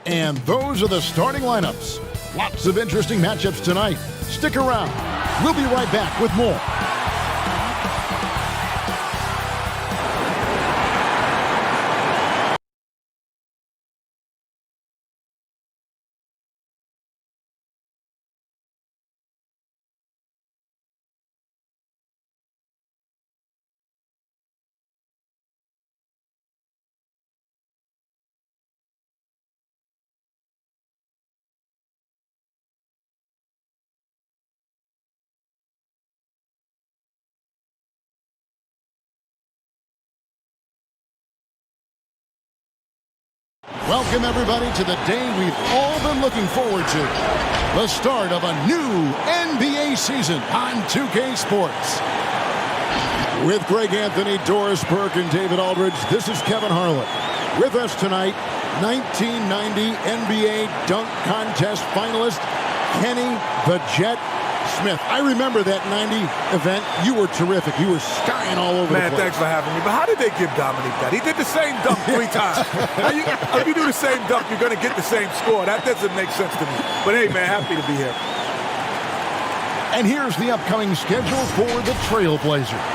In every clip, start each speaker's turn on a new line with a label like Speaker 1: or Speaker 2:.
Speaker 1: And those are the starting lineups. Lots of interesting matchups tonight. Stick around. We'll be right back with more. Welcome, everybody, to the day we've all been looking forward to. The start of a new NBA season on 2K Sports. With Greg Anthony, Doris Burke, and David Aldridge, this is Kevin Harlan. With us tonight, 1990 NBA Dunk Contest finalist, Kenny the Jet Smith. I remember that 90 event. You were terrific. You were skying all over the place.
Speaker 2: Man, thanks for having me. But how did they give Dominique that? He did the same dunk 3 times. If you do the same dunk, you're going to get the same score. That doesn't make sense to me. But hey, man, happy to be here.
Speaker 1: And here's the upcoming schedule for the Trailblazers.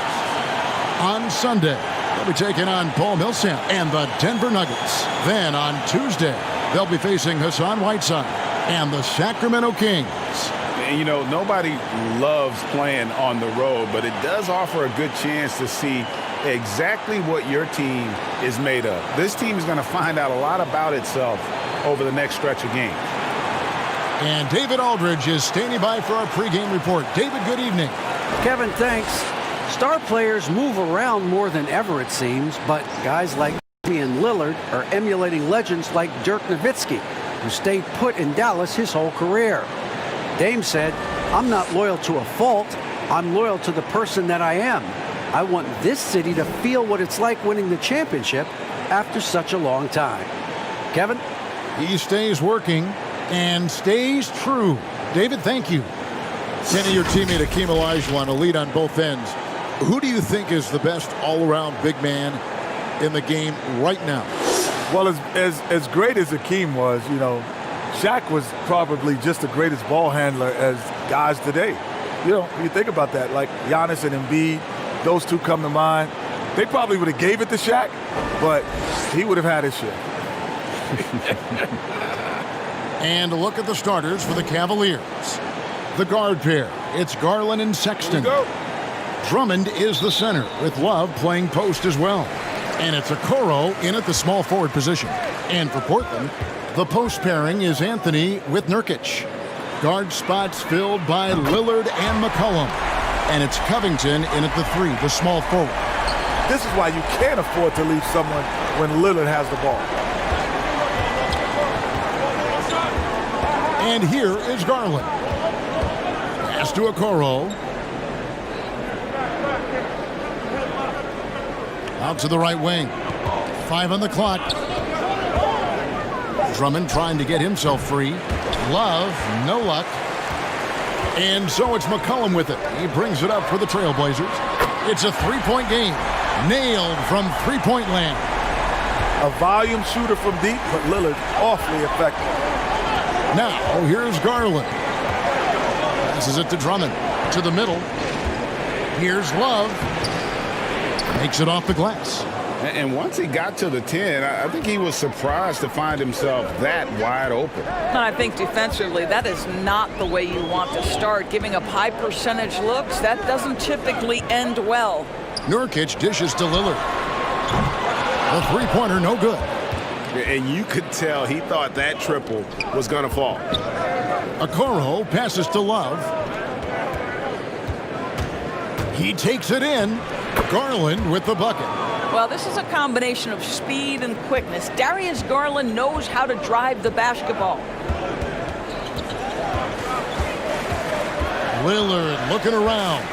Speaker 1: On Sunday, they'll be taking on Paul Millsap and the Denver Nuggets. Then on Tuesday, they'll be facing Hassan Whiteside and the Sacramento Kings.
Speaker 3: And, you know, nobody loves playing on the road, but it does offer a good chance to see exactly what your team is made of. This team is going to find out a lot about itself over the next stretch of games.
Speaker 1: And David Aldridge is standing by for our pregame report. David, good evening.
Speaker 4: Kevin, thanks. Star players move around more than ever, it seems, but guys like Damian Lillard are emulating legends like Dirk Nowitzki, who stayed put in Dallas his whole career. Dame said, "I'm not loyal to a fault. I'm loyal to the person that I am. I want this city to feel what it's like winning the championship after such a long time." Kevin?
Speaker 1: He stays working and stays true. David, thank you. Kenny, your teammate Akeem Olajuwon, a lead on both ends. Who do you think is the best all-around big man in the game right now?
Speaker 2: Well, as great as Akeem was, you know, Shaq was probably just the greatest ball handler as guys today. You know, you think about that, like Giannis and Embiid, those two come to mind. They probably would have gave it to Shaq, but he would have had his share.
Speaker 1: And a look at the starters for the Cavaliers. The guard pair, it's Garland and Sexton. Drummond is the center, with Love playing post as well. And it's Okoro in at the small forward position. And for Portland, the post pairing is Anthony with Nurkic. Guard spots filled by Lillard and McCollum. And it's Covington in at the 3, the small forward.
Speaker 2: This is why you can't afford to leave someone when Lillard has the ball.
Speaker 1: And here is Garland. Pass to Okoro. Out to the right wing. 5 on the clock. Drummond trying to get himself free. Love, no luck. And so it's McCollum with it. He brings it up for the Trailblazers. It's a 3-point game. Nailed from three-point land.
Speaker 2: A volume shooter from deep, but Lillard awfully effective.
Speaker 1: Now, here's Garland. Passes it to Drummond. To the middle. Here's Love. Makes it off the glass.
Speaker 3: And once he got to the 10, I think he was surprised to find himself that wide open.
Speaker 5: I think defensively, that is not the way you want to start. Giving up high percentage looks, that doesn't typically end well.
Speaker 1: Nurkic dishes to Lillard. The three-pointer, no good.
Speaker 3: And you could tell he thought that triple was going to fall.
Speaker 1: Okoro passes to Love. He takes it in. Garland with the bucket.
Speaker 5: Well, this is a combination of speed and quickness. Darius Garland knows how to drive the basketball.
Speaker 1: Lillard looking around.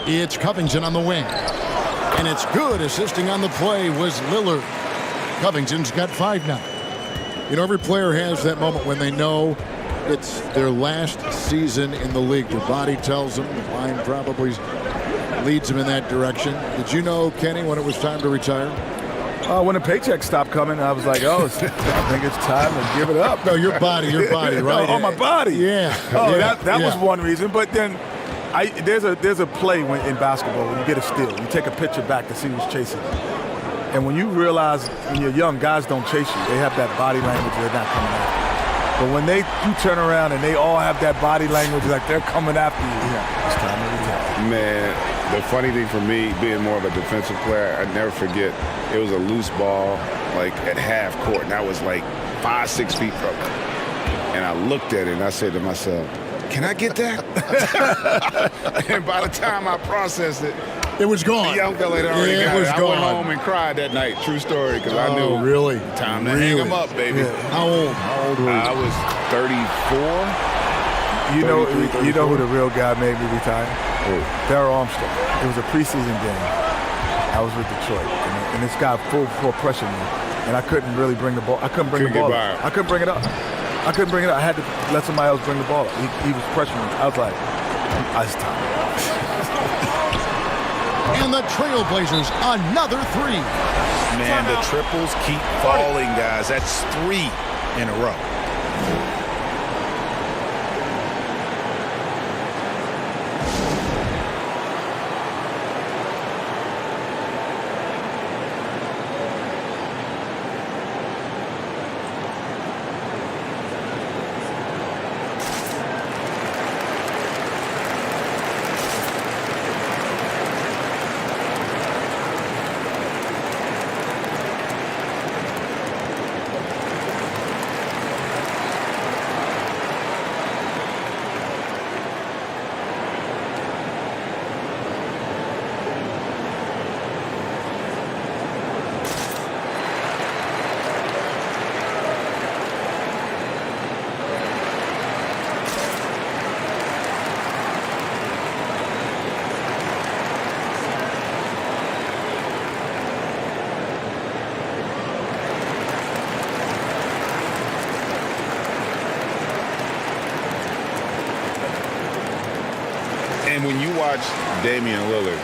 Speaker 1: It's Covington on the wing. And it's good. Assisting on the play was Lillard. Covington's got 5 now. You know, every player has that moment when they know it's their last season in the league. Their body tells them, the mind probably leads him in that direction. Did you know, Kenny, when it was time to retire?
Speaker 2: When the paycheck stopped coming, I was like, oh, I think it's time to give it up.
Speaker 1: No, your body, right?
Speaker 2: Oh, my body.
Speaker 1: Yeah.
Speaker 2: Oh,
Speaker 1: yeah.
Speaker 2: that was one reason. But then there's a play in basketball when you get a steal. You take a picture back to see who's chasing you. And when you realize when you're young, guys don't chase you. They have that body language. They're not coming after you. But when you turn around and they all have that body language like they're coming after you, it's time to retire.
Speaker 3: Man, the funny thing for me, being more of a defensive player, I never forget, it was a loose ball, like at half court, and I was like 5-6 feet from it. And I looked at it and I said to myself, can I get that? And by the time I processed it,
Speaker 1: it was gone.
Speaker 3: the young fella had already got it. I
Speaker 1: gone.
Speaker 3: went home and cried that night. True story, because I knew
Speaker 1: really?
Speaker 3: Time to hang him up, baby.
Speaker 1: Yeah. How old were you?
Speaker 3: I was 34.
Speaker 2: You know who the real guy made me retire?
Speaker 3: Who?
Speaker 2: Darryl Armstrong. It was a preseason game. I was with Detroit, and this guy full pressured me, and I couldn't really bring the ball. I couldn't bring the ball up. I couldn't bring it up. I had to let somebody else bring the ball up. He was pressuring me. I was like, it's time.
Speaker 1: And the Trailblazers, another three.
Speaker 6: Man, the triples keep falling, guys. That's 3 in a row.
Speaker 3: And when you watch Damian Lillard,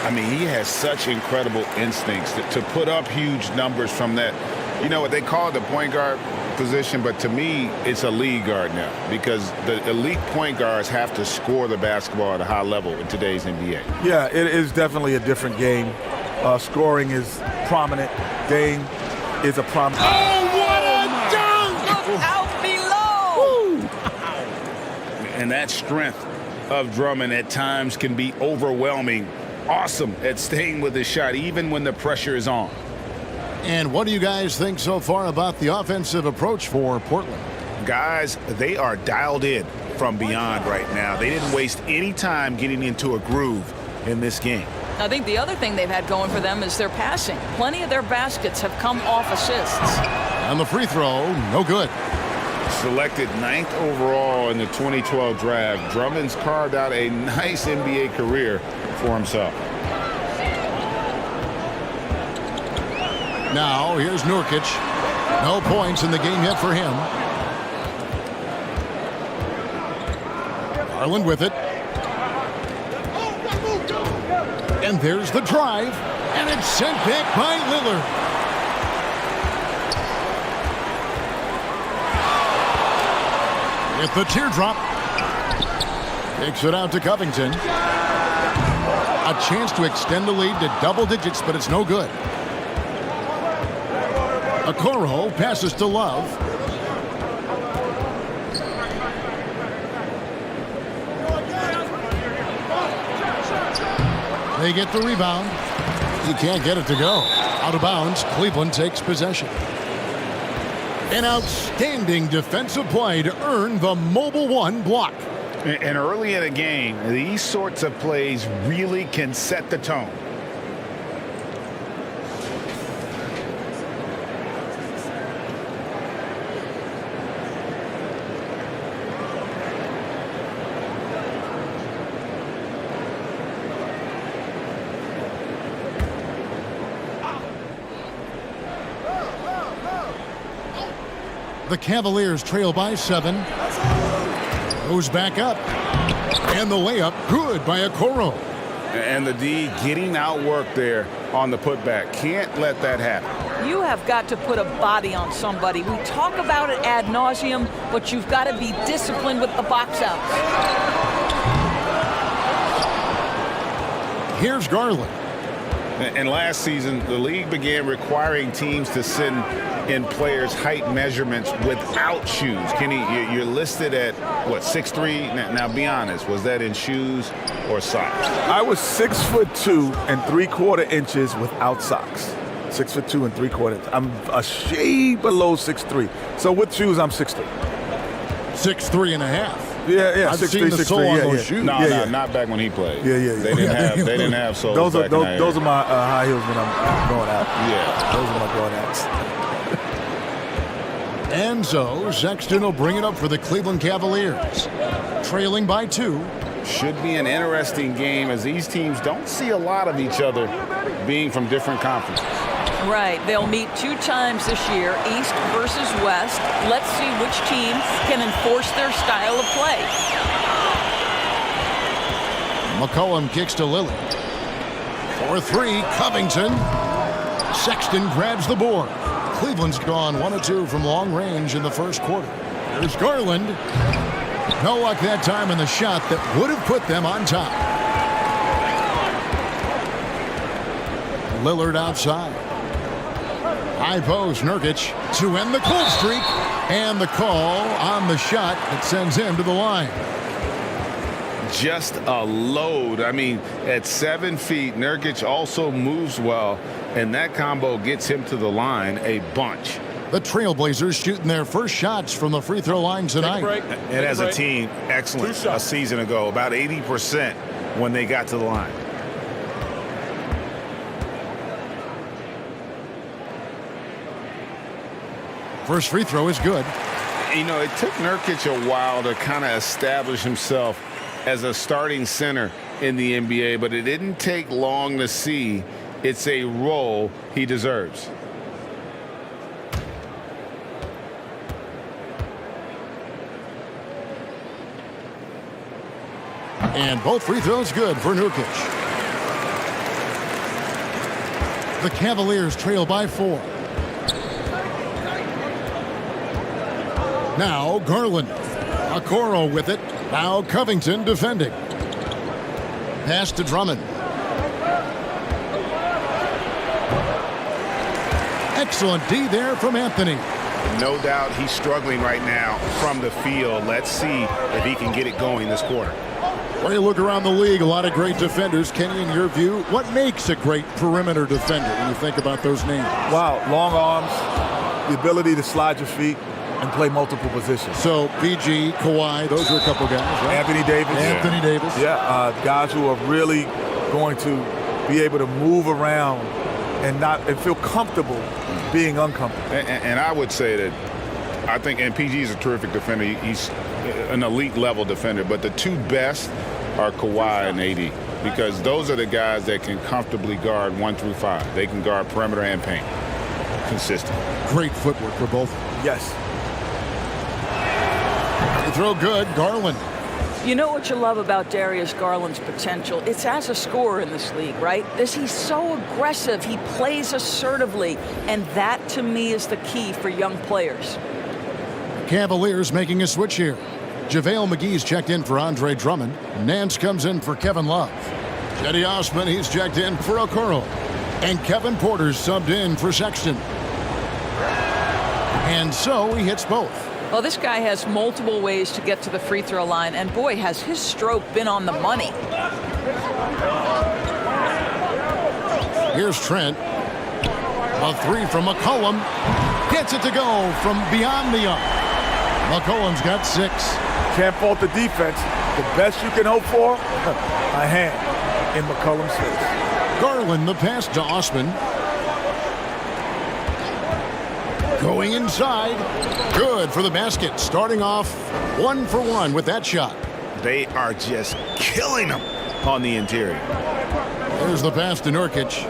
Speaker 3: I mean, he has such incredible instincts to put up huge numbers from that. You know what they call it, the point guard position, but to me, it's a lead guard now because the elite point guards have to score the basketball at a high level in today's NBA.
Speaker 2: Yeah, it is definitely a different game. Scoring is prominent. Dame is a prominent.
Speaker 1: Oh, what a dunk!
Speaker 5: Look out below!
Speaker 3: And that strength of Drummond at times can be overwhelming. Awesome at staying with his shot, even when the pressure is on.
Speaker 1: And what do you guys think so far about the offensive approach for Portland?
Speaker 6: Guys, they are dialed in from beyond right now. They didn't waste any time getting into a groove in this game.
Speaker 5: I think the other thing they've had going for them is their passing. Plenty of their baskets have come off assists.
Speaker 1: And the free throw, no good.
Speaker 3: Selected 9th overall in the 2012 draft, Drummond's carved out a nice NBA career for himself.
Speaker 1: Now, here's Nurkic. No points in the game yet for him. Garland with it. And there's the drive. And it's sent back by Lillard. With the teardrop. Takes it out to Covington. A chance to extend the lead to double digits, but it's no good. Okoro passes to Love. They get the rebound. He can't get it to go. Out of bounds, Cleveland takes possession. An outstanding defensive play to earn the Mobile One block.
Speaker 3: And early in a game, these sorts of plays really can set the tone.
Speaker 1: The Cavaliers trail by 7. Goes back up. And the layup good by Okoro.
Speaker 3: And the D getting outworked there on the putback. Can't let that happen.
Speaker 5: You have got to put a body on somebody. We talk about it ad nauseum, but you've got to be disciplined with the box outs.
Speaker 1: Here's Garland.
Speaker 3: And last season, the league began requiring teams to send in players' height measurements without shoes. Kenny, you're listed at, what, 6'3"? Now, be honest, was that in shoes or socks?
Speaker 2: I was 6'2" and 3/4 inches without socks. 6'2" and 3/4 inches. I'm a shade below 6'3". So with shoes, I'm 6'3".
Speaker 1: 6'3" and a half.
Speaker 2: Yeah,
Speaker 1: I've
Speaker 2: 6'3",
Speaker 1: seen the sole on those shoes.
Speaker 3: No, not back when he played.
Speaker 2: Yeah.
Speaker 3: They didn't have soles.
Speaker 2: Those are
Speaker 3: back in
Speaker 2: those are my high heels when I'm going out.
Speaker 3: Yeah,
Speaker 2: those are my going outs.
Speaker 1: And so Sexton will bring it up for the Cleveland Cavaliers, trailing by 2.
Speaker 3: Should be an interesting game as these teams don't see a lot of each other being from different conferences.
Speaker 5: Right. They'll meet 2 times this year, East versus West. Let's see which team can enforce their style of play.
Speaker 1: McCollum kicks to Lillard. For 3, Covington. Sexton grabs the board. Cleveland's gone 1 of 2 from long range in the first quarter. There's Garland. No luck that time in the shot that would have put them on top. Lillard outside. High post, Nurkic to end the cold streak. And the call on the shot that sends him to the line.
Speaker 3: Just a load. I mean, at 7 feet, Nurkic also moves well, and that combo gets him to the line a bunch.
Speaker 1: The Trailblazers shooting their first shots from the free throw line tonight.
Speaker 3: And as a team, excellent a season ago, about 80% when they got to the line.
Speaker 1: First free throw is good.
Speaker 3: You know, it took Nurkic a while to kind of establish himself as a starting center in the NBA, but it didn't take long to see it's a role he deserves.
Speaker 1: And both free throws good for Nurkic. The Cavaliers trail by 4. Now Garland. Okoro with it. Now Covington defending. Pass to Drummond. Excellent D there from Anthony.
Speaker 6: No doubt he's struggling right now from the field. Let's see if he can get it going this quarter.
Speaker 1: When you look around the league, a lot of great defenders. Kenny, in your view, what makes a great perimeter defender when you think about those names?
Speaker 2: Wow, long arms, the ability to slide your feet and play multiple positions.
Speaker 1: So PG, Kawhi, those are a couple guys, right?
Speaker 2: Anthony Davis.
Speaker 1: Anthony Davis.
Speaker 2: Yeah, guys who are really going to be able to move around and feel comfortable being uncomfortable.
Speaker 3: And I would say that I think PG is a terrific defender. He's an elite level defender, but the 2 best are Kawhi and AD, because those are the guys that can comfortably guard 1 through 5. They can guard perimeter and paint. Consistent.
Speaker 1: Great footwork for both.
Speaker 2: Yes.
Speaker 1: They throw good. Garland.
Speaker 5: You know what you love about Darius Garland's potential? It's as a scorer in this league, right? He's so aggressive. He plays assertively, and that, to me, is the key for young players.
Speaker 1: Cavaliers making a switch here. JaVale McGee's checked in for Andre Drummond. Nance comes in for Kevin Love. Cedi Osman, he's checked in for Okoro. And Kevin Porter's subbed in for Sexton. And so he hits both.
Speaker 5: Well, this guy has multiple ways to get to the free throw line, and boy, has his stroke been on the money.
Speaker 1: Here's Trent. A 3 from McCollum. Gets it to go from beyond the arc. McCollum's got 6.
Speaker 2: Can't fault the defense. The best you can hope for, a hand in McCollum's face.
Speaker 1: Garland, the pass to Osman. Going inside. Good for the basket. Starting off 1 for 1 with that shot.
Speaker 6: They are just killing them on the interior.
Speaker 1: There's the pass to Nurkic.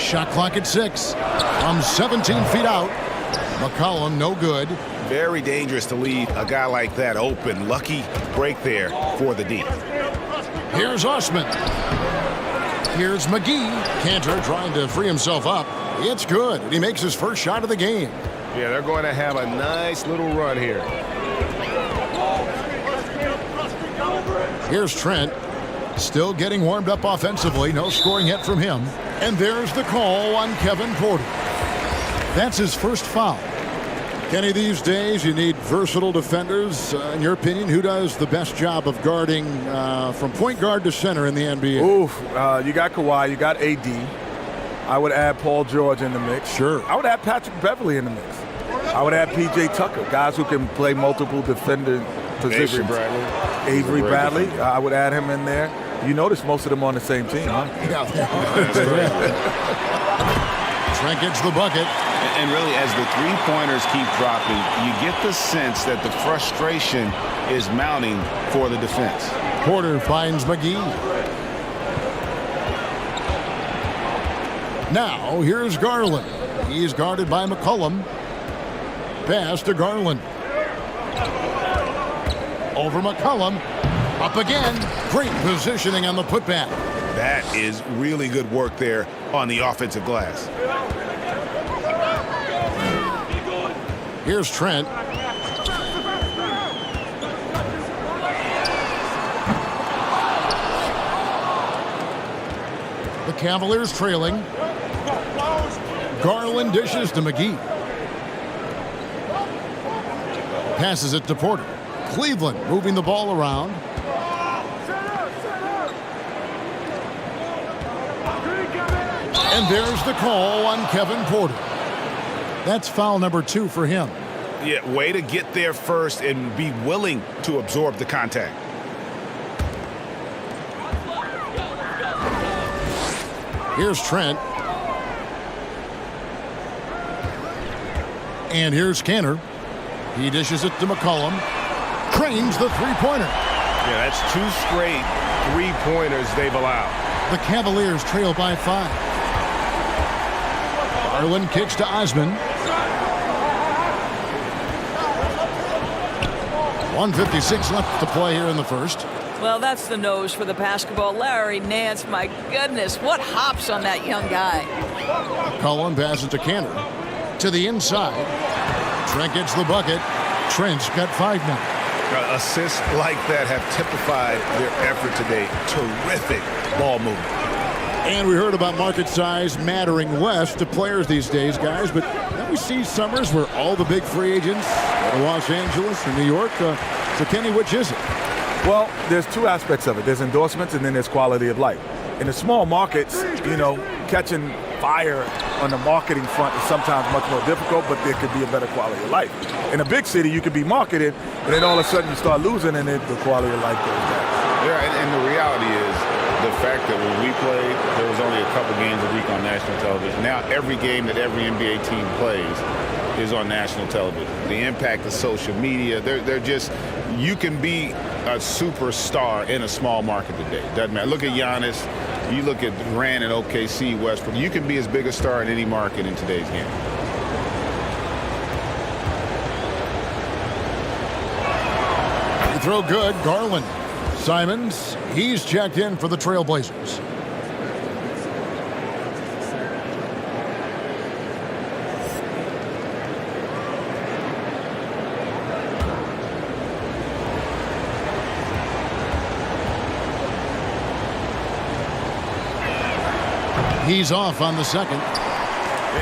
Speaker 1: Shot clock at 6. From 17 feet out. McCollum, no good.
Speaker 6: Very dangerous to leave a guy like that open. Lucky break there for the D.
Speaker 1: Here's Osman. Here's McGee. Cantor trying to free himself up. It's good. He makes his first shot of the game.
Speaker 7: Yeah, they're going to have a nice little run here.
Speaker 1: Here's Trent. Still getting warmed up offensively. No scoring yet from him. And there's the call on Kevin Porter. That's his first foul. Kenny, these days you need versatile defenders. In your opinion, who does the best job of guarding from point guard to center in the NBA?
Speaker 2: Oof, you got Kawhi, you got AD. I would add Paul George in the mix.
Speaker 1: Sure.
Speaker 2: I would add Patrick Beverly in the mix. I would add P.J. Tucker, guys who can play multiple defender positions. Avery Bradley, I would add him in there. You notice most of them on the same team, huh?
Speaker 1: Yeah. Trent gets the bucket.
Speaker 3: And really, as the three-pointers keep dropping, you get the sense that the frustration is mounting for the defense.
Speaker 1: Porter finds McGee. Now, here's Garland. He's guarded by McCollum. Pass to Garland. Over McCollum. Up again. Great positioning on the putback.
Speaker 6: That is really good work there on the offensive glass.
Speaker 1: Here's Trent. The Cavaliers trailing. Garland dishes to McGee. Passes it to Porter. Cleveland moving the ball around. And there's the call on Kevin Porter. That's foul number 2 for him.
Speaker 6: Yeah, way to get there first and be willing to absorb the contact.
Speaker 1: Here's Trent. And here's Cantor. He dishes it to McCollum. Cranes the three-pointer.
Speaker 7: Yeah, that's 2 straight three-pointers they've allowed.
Speaker 1: The Cavaliers trail by 5. Garland kicks to Osman. 1:56 left to play here in the first.
Speaker 5: Well, that's the nose for the basketball. Larry Nance, my goodness, what hops on that young guy.
Speaker 1: Cullen passes to Cantor. To the inside. Trent gets the bucket. Trent's got 5 now.
Speaker 6: Assists like that have typified their effort today. Terrific ball movement.
Speaker 1: And we heard about market size mattering less to players these days, guys. But then we see summers where all the big free agents go to Los Angeles or New York. So, Kenny, which is it?
Speaker 2: Well, there's 2 aspects of it. There's endorsements and then there's quality of life. In the small markets, you know, catching fire on the marketing front is sometimes much more difficult, but there could be a better quality of life. In a big city, you could be marketed, and then all of a sudden you start losing, and then the quality of life goes down.
Speaker 3: Yeah, and the reality is the fact that when we played, there was only a couple games a week on national television. Now every game that every NBA team plays is on national television. The impact of social media, they're just, you can be a superstar in a small market today. Doesn't matter. Look at Giannis. You look at Durant and OKC, Westbrook. You can be as big a star in any market in today's game.
Speaker 1: Free throw good. Garland. Simons. He's checked in for the Trailblazers. He's off on the second.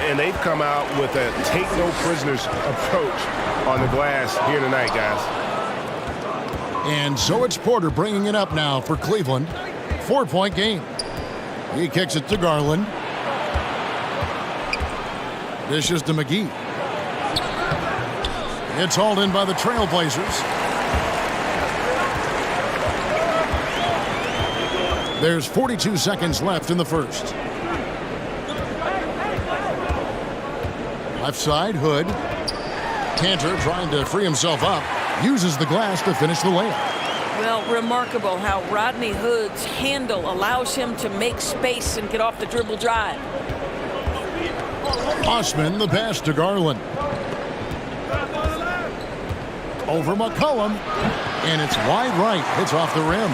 Speaker 7: And they've come out with a take-no-prisoners approach on the glass here tonight, guys.
Speaker 1: And so it's Porter bringing it up now for Cleveland. 4-point game. He kicks it to Garland. Dishes to McGee. It's hauled in by the Trailblazers. There's 42 seconds left in the first. Left side, Hood. Cantor trying to free himself up. Uses the glass to finish the layup.
Speaker 5: Well, remarkable how Rodney Hood's handle allows him to make space and get off the dribble drive.
Speaker 1: Osman, the pass to Garland. Over McCollum, and it's wide right. It's off the rim.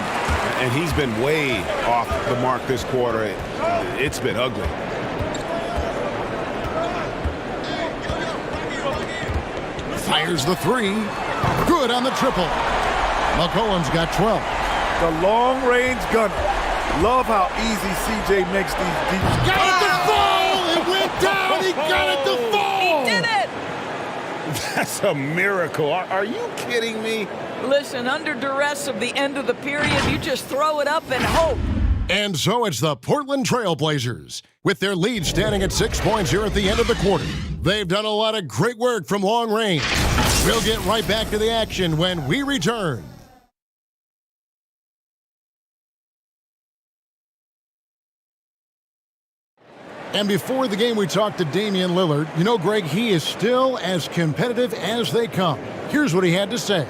Speaker 3: And he's been way off the mark this quarter. It's been ugly.
Speaker 1: Fires the three. Good on the triple. McCollum's got 12.
Speaker 2: The long-range gunner. Love how easy CJ makes these deep.
Speaker 1: Got it to fall! It went down! He got it to fall!
Speaker 5: He did it!
Speaker 3: That's a miracle. Are you kidding me?
Speaker 5: Listen, under duress of the end of the period, you just throw it up and hope.
Speaker 1: And so it's the Portland Trailblazers, with their lead standing at 6 points here at the end of the quarter. They've done a lot of great work from long range. We'll get right back to the action when we return. And before the game, we talked to Damian Lillard. You know, Greg, he is still as competitive as they come. Here's what he had to say.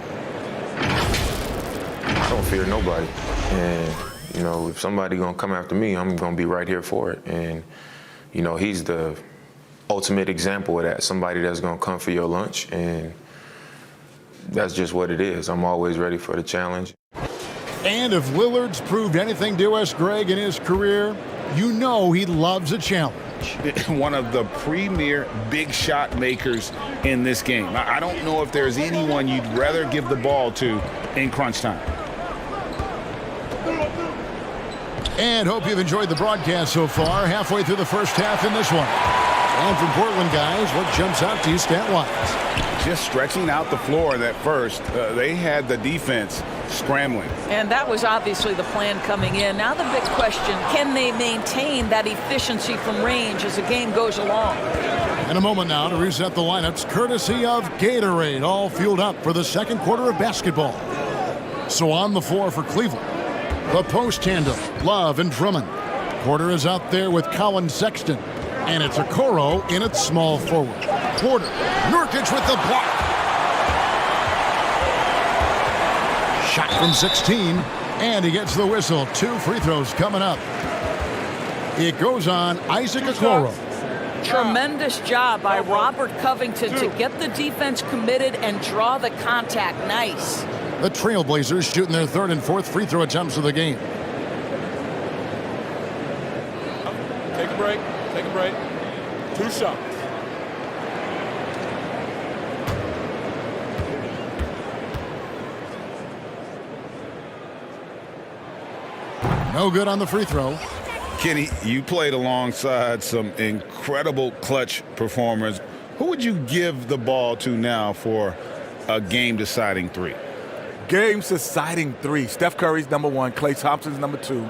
Speaker 8: I don't fear nobody. And, you know, if somebody going to come after me, I'm going to be right here for it. And, you know, he's the ultimate example of that, somebody that's going to come for your lunch. And that's just what it is. I'm always ready for the challenge.
Speaker 1: And if Lillard's proved anything to us, Greg, in his career, you know he loves a challenge.
Speaker 3: One of the premier big shot makers in this game. I don't know if there's anyone you'd rather give the ball to in crunch time.
Speaker 1: And hope you've enjoyed the broadcast so far. Halfway through the first half in this one. And from Portland, guys, what jumps out to you stat-wise?
Speaker 3: Just stretching out the floor that first. They had the defense scrambling.
Speaker 5: And that was obviously the plan coming in. Now the big question, can they maintain that efficiency from range as the game goes along?
Speaker 1: In a moment now to reset the lineups, courtesy of Gatorade, all fueled up for the second quarter of basketball. So on the floor for Cleveland, the post tandem, Love and Drummond. Porter is out there with Colin Sexton. And it's Okoro in at small forward. Porter, Nurkic with the block. Shot from 16, and he gets the whistle. 2 free throws coming up. It goes on Isaac Okoro.
Speaker 5: Tremendous job by Robert Covington to get the defense committed and draw the contact. Nice.
Speaker 1: The Trailblazers shooting their 3rd and 4th free throw attempts of the game.
Speaker 9: Take a break. Take a break. 2 shots.
Speaker 1: No good on the free throw.
Speaker 3: Kenny, you played alongside some incredible clutch performers. Who would you give the ball to now for a game-deciding 3?
Speaker 2: Game-deciding 3. Steph Curry's number 1. Klay Thompson's number 2.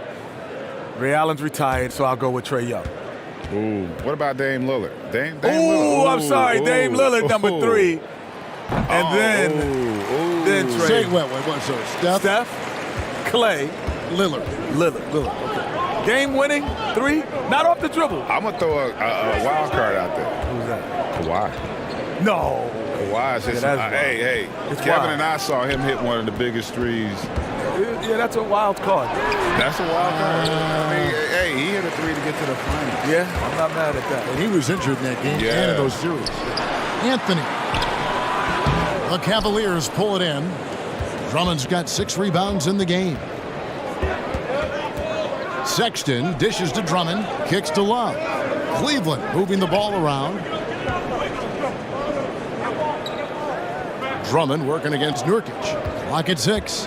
Speaker 2: Ray Allen's retired, so I'll go with Trae Young.
Speaker 3: Ooh, what about Dame Lillard? Dame
Speaker 2: Ooh,
Speaker 3: Lillard.
Speaker 2: I'm sorry, Dame Lillard, number 3. And then Trae.
Speaker 1: Say, wait, so
Speaker 2: Steph, Klay,
Speaker 1: Lillard.
Speaker 2: Okay. Game-winning 3, not off the dribble.
Speaker 3: I'm going to throw a wild card out there.
Speaker 2: Who's that?
Speaker 3: Kawhi.
Speaker 2: No.
Speaker 3: Kawhi says, hey, Kevin
Speaker 2: wild.
Speaker 3: and I saw him hit one of the biggest threes.
Speaker 2: Yeah, that's a wild card.
Speaker 3: That's a wild card. I mean, hey, he hit a 3 to get to the finals.
Speaker 2: Yeah, I'm not mad at that.
Speaker 1: And he was injured in that game and in those series. Anthony. The Cavaliers pull it in. Drummond's got 6 rebounds in the game. Sexton dishes to Drummond, kicks to Love. Cleveland moving the ball around. Drummond working against Nurkic. Clock at 6.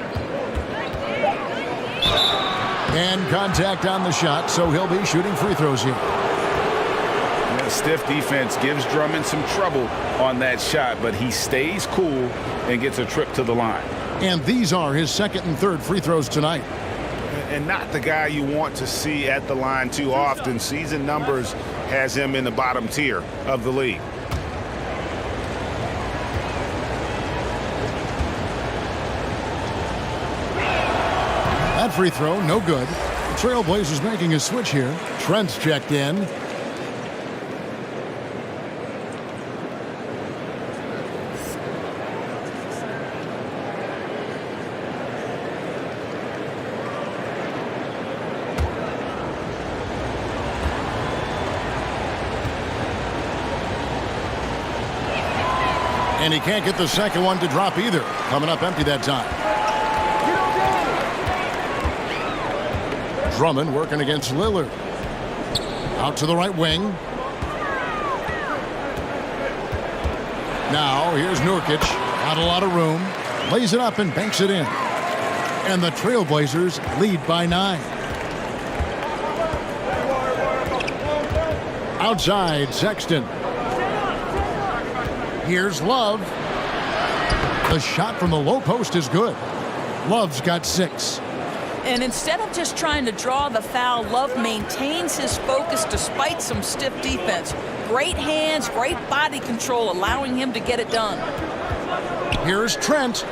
Speaker 1: And contact on the shot, so he'll be shooting free throws here.
Speaker 3: Yeah, stiff defense gives Drummond some trouble on that shot, but he stays cool and gets a trip to the line.
Speaker 1: And these are his 2nd and 3rd free throws tonight.
Speaker 3: And not the guy you want to see at the line too often. Season numbers has him in the bottom tier of the league.
Speaker 1: That free throw, no good. The Trailblazers making a switch here. Trent's checked in. And he can't get the second one to drop either. Coming up empty that time. Drummond working against Lillard. Out to the right wing. Now here's Nurkic. Not a lot of room. Lays it up and banks it in. And the Trailblazers lead by 9. Outside, Sexton. Here's Love. The shot from the low post is good. Love's got 6.
Speaker 5: And instead of just trying to draw the foul, Love maintains his focus despite some stiff defense. Great hands, great body control, allowing him to get it done.
Speaker 1: Here's Trent.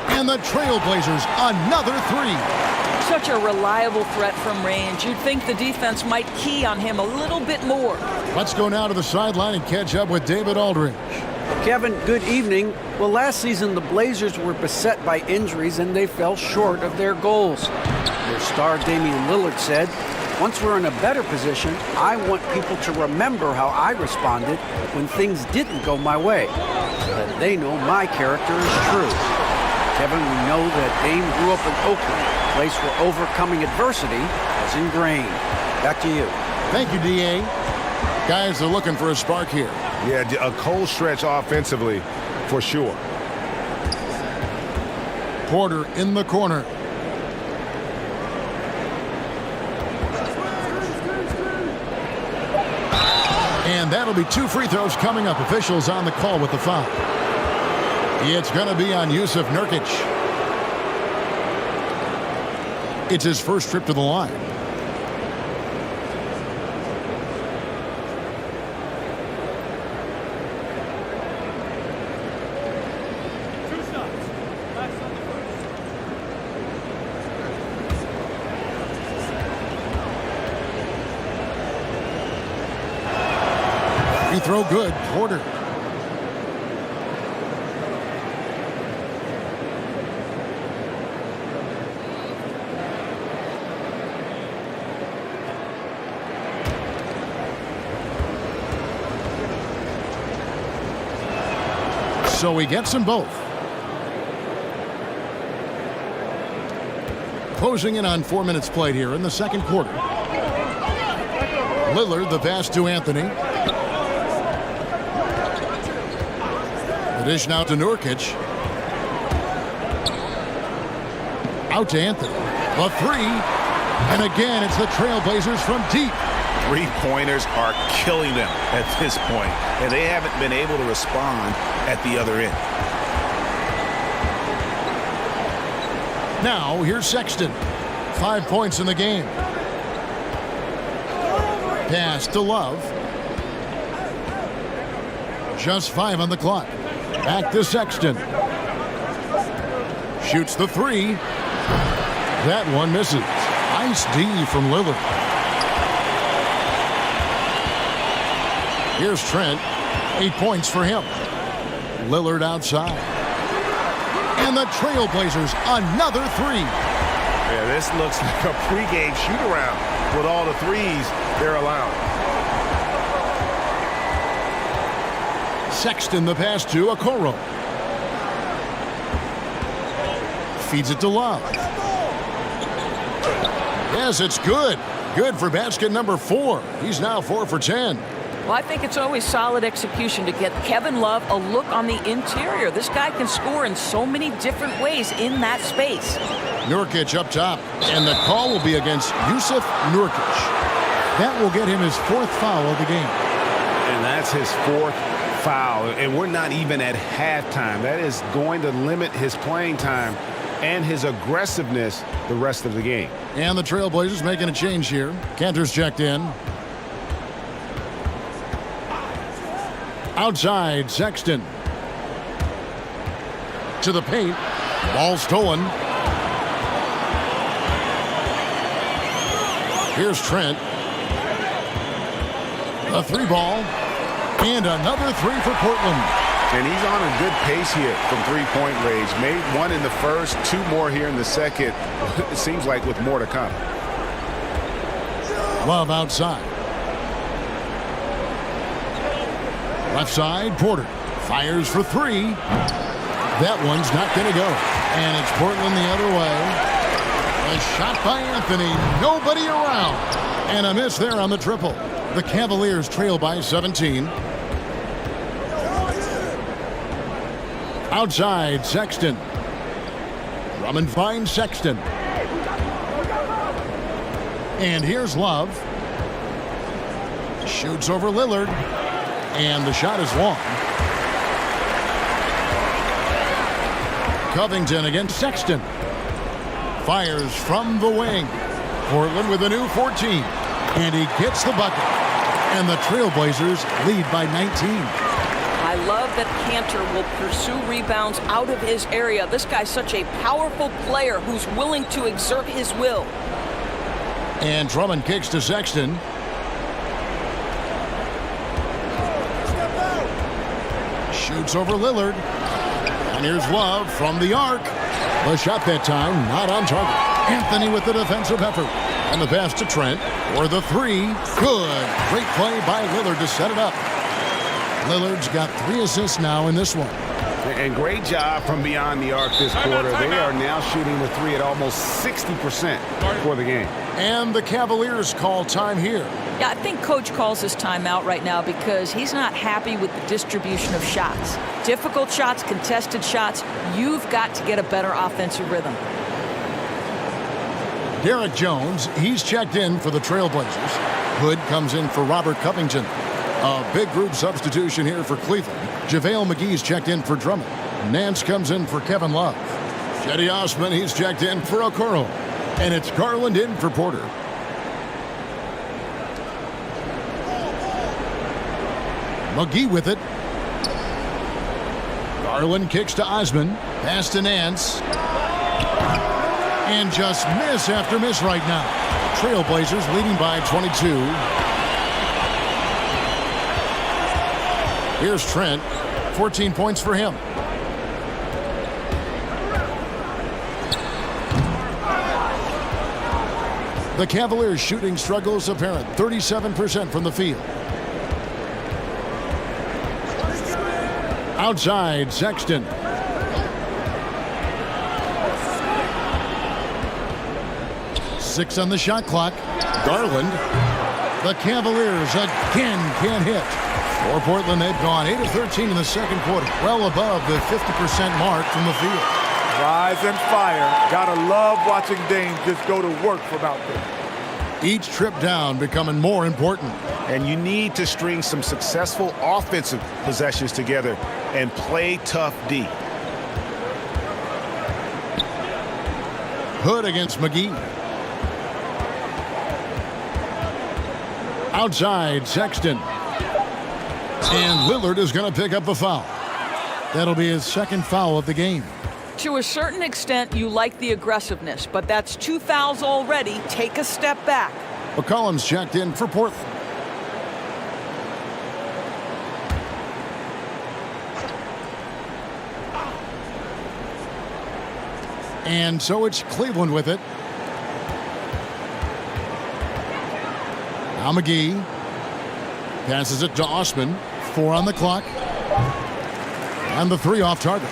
Speaker 1: And the Trailblazers, another 3.
Speaker 5: Such a reliable threat from range. You'd think the defense might key on him a little bit more.
Speaker 1: Let's go now to the sideline and catch up with David Aldridge.
Speaker 4: Kevin, good evening. Well, last season the Blazers were beset by injuries and they fell short of their goals. Their star Damian Lillard said, "Once we're in a better position, I want people to remember how I responded when things didn't go my way. That they know my character is true." Kevin, we know that Dame grew up in Oakland, a place where overcoming adversity was ingrained. Back to you.
Speaker 1: Thank you, D.A. Guys are looking for a spark here.
Speaker 7: Yeah, a cold stretch offensively for sure.
Speaker 1: Porter in the corner. And that'll be 2 free throws coming up. Officials on the call with the foul. It's going to be on Yusuf Nurkic. It's his first trip to the line. Free throw good. Porter. So he gets them both. Closing in on 4 minutes played here in the second quarter. Lillard, the pass to Anthony. The dish now to Nurkic. Out to Anthony. The 3. And again, it's the Trailblazers from deep.
Speaker 6: Three-pointers are killing them at this point, and they haven't been able to respond at the other end.
Speaker 1: Now, here's Sexton. 5 points in the game. Pass to Love. Just 5 on the clock. Back to Sexton. Shoots the 3. That one misses. Nice D from Lillard. Here's Trent. 8 points for him. Lillard outside. And the Trailblazers, another 3.
Speaker 7: Yeah, this looks like a pregame shoot-around with all the threes they're allowing.
Speaker 1: Sexton the pass to Okoro. Feeds it to Love. Yes, it's good. Good for basket number 4. He's now 4 for 10.
Speaker 5: Well, I think it's always solid execution to get Kevin Love a look on the interior. This guy can score in so many different ways in that space.
Speaker 1: Nurkic up top, and the call will be against Yusuf Nurkic. That will get him his 4th foul of the game.
Speaker 3: And that's his 4th foul, and we're not even at halftime. That is going to limit his playing time and his aggressiveness the rest of the game.
Speaker 1: And the Trailblazers making a change here. Cantor's checked in. Outside, Sexton. To the paint. Ball stolen. Here's Trent. A 3 ball. And another 3 for Portland.
Speaker 3: And he's on a good pace here from three-point range. Made 1 in the first, 2 more here in the second. It seems like with more to come.
Speaker 1: Love outside. Left side, Porter. Fires for three. That one's not going to go. And it's Portland the other way. A shot by Anthony. Nobody around. And a miss there on the triple. The Cavaliers trail by 17. Outside, Sexton. Drummond finds Sexton. And here's Love. Shoots over Lillard. And the shot is long. Covington against Sexton. Fires from the wing. Portland with a new 14. And he gets the bucket. And the Trailblazers lead by 19.
Speaker 5: I love that Cantor will pursue rebounds out of his area. This guy's such a powerful player who's willing to exert his will.
Speaker 1: And Drummond kicks to Sexton. Shoots over Lillard. And here's Love from the arc. The shot that time not on target. Anthony with the defensive effort. And the pass to Trent for the three. Good. Great play by Lillard to set it up. Lillard's got 3 assists now in this one.
Speaker 3: And great job from beyond the arc this quarter. They are now shooting the three at almost 60% for the game.
Speaker 1: And the Cavaliers call time here.
Speaker 5: Yeah, I think Coach calls his timeout right now because he's not happy with the distribution of shots. Difficult shots, contested shots. You've got to get a better offensive rhythm.
Speaker 1: Derek Jones, he's checked in for the Trailblazers. Hood comes in for Robert Covington. A big group substitution here for Cleveland. JaVale McGee's checked in for Drummond. Nance comes in for Kevin Love. Cedi Osman, he's checked in for Okoro. And it's Garland in for Porter. McGee with it. Garland kicks to Osman. Pass to Nance. And just miss after miss right now. Trailblazers leading by 22. Here's Trent. 14 points for him. The Cavaliers shooting struggles apparent. 37% from the field. Outside, Sexton. Six on the shot clock. Garland. The Cavaliers again can't hit. For Portland, they've gone 8 of 13 in the second quarter. Well above the 50% mark from the field.
Speaker 2: Rise and fire. Gotta love watching Dame just go to work from out there.
Speaker 1: Each trip down becoming more important.
Speaker 6: And you need to string some successful offensive possessions together and play tough D.
Speaker 1: Hood against McGee. Outside, Sexton. And Lillard is going to pick up a foul. That'll be his second foul of the game.
Speaker 5: To a certain extent, you like the aggressiveness, but that's 2 fouls already. Take a step back.
Speaker 1: McCollum's checked in for Portland. And so it's Cleveland with it. Now McGee passes it to Osman. 4 on the clock. And the 3 off target.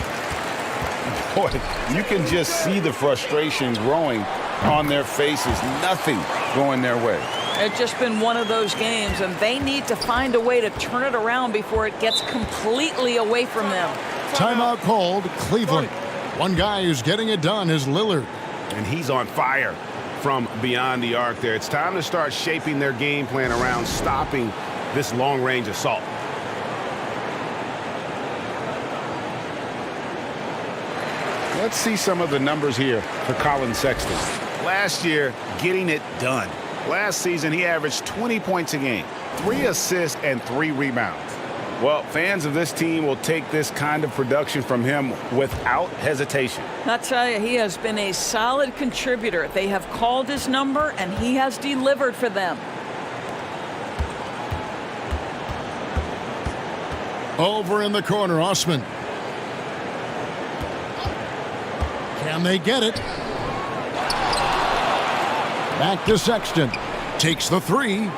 Speaker 3: Boy, you can just see the frustration growing on their faces. Nothing going their way.
Speaker 5: It's just been one of those games, and they need to find a way to turn it around before it gets completely away from them.
Speaker 1: Timeout called. Cleveland. One guy who's getting it done is Lillard.
Speaker 3: And he's on fire from beyond the arc there. It's time to start shaping their game plan around stopping this long-range assault. Let's see some of the numbers here for Colin Sexton. Last year, getting it done. Last season, he averaged 20 points a game, 3 assists, and 3 rebounds. Well, fans of this team will take this kind of production from him without hesitation.
Speaker 5: I'll tell you, he has been a solid contributor. They have called his number, and he has delivered for them.
Speaker 1: Over in the corner, Osman. Can they get it? Back to Sexton. Takes the 3.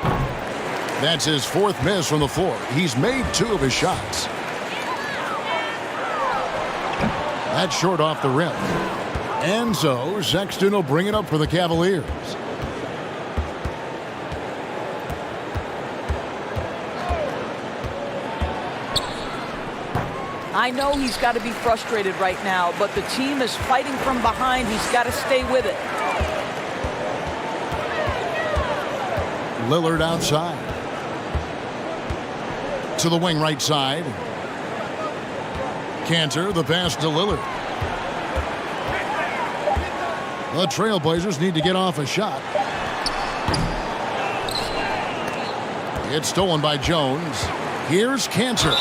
Speaker 1: That's his 4th miss from the floor. He's made 2 of his shots. That's short off the rim. And so Sexton will bring it up for the Cavaliers.
Speaker 5: I know he's got to be frustrated right now, but the team is fighting from behind. He's got to stay with it.
Speaker 1: Lillard outside. To the wing right side. Cantor, the pass to Lillard. The Trailblazers need to get off a shot. It's stolen by Jones. Here's Cantor.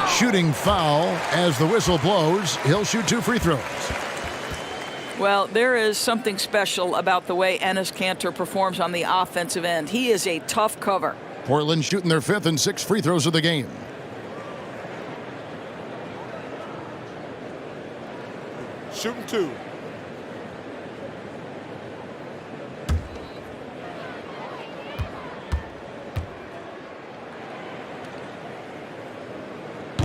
Speaker 1: Shooting foul as the whistle blows. He'll shoot 2 free throws.
Speaker 5: Well, there is something special about the way Enes Kanter performs on the offensive end. He is a tough cover.
Speaker 1: Portland shooting their 5th and 6th free throws of the game.
Speaker 9: Shooting 2.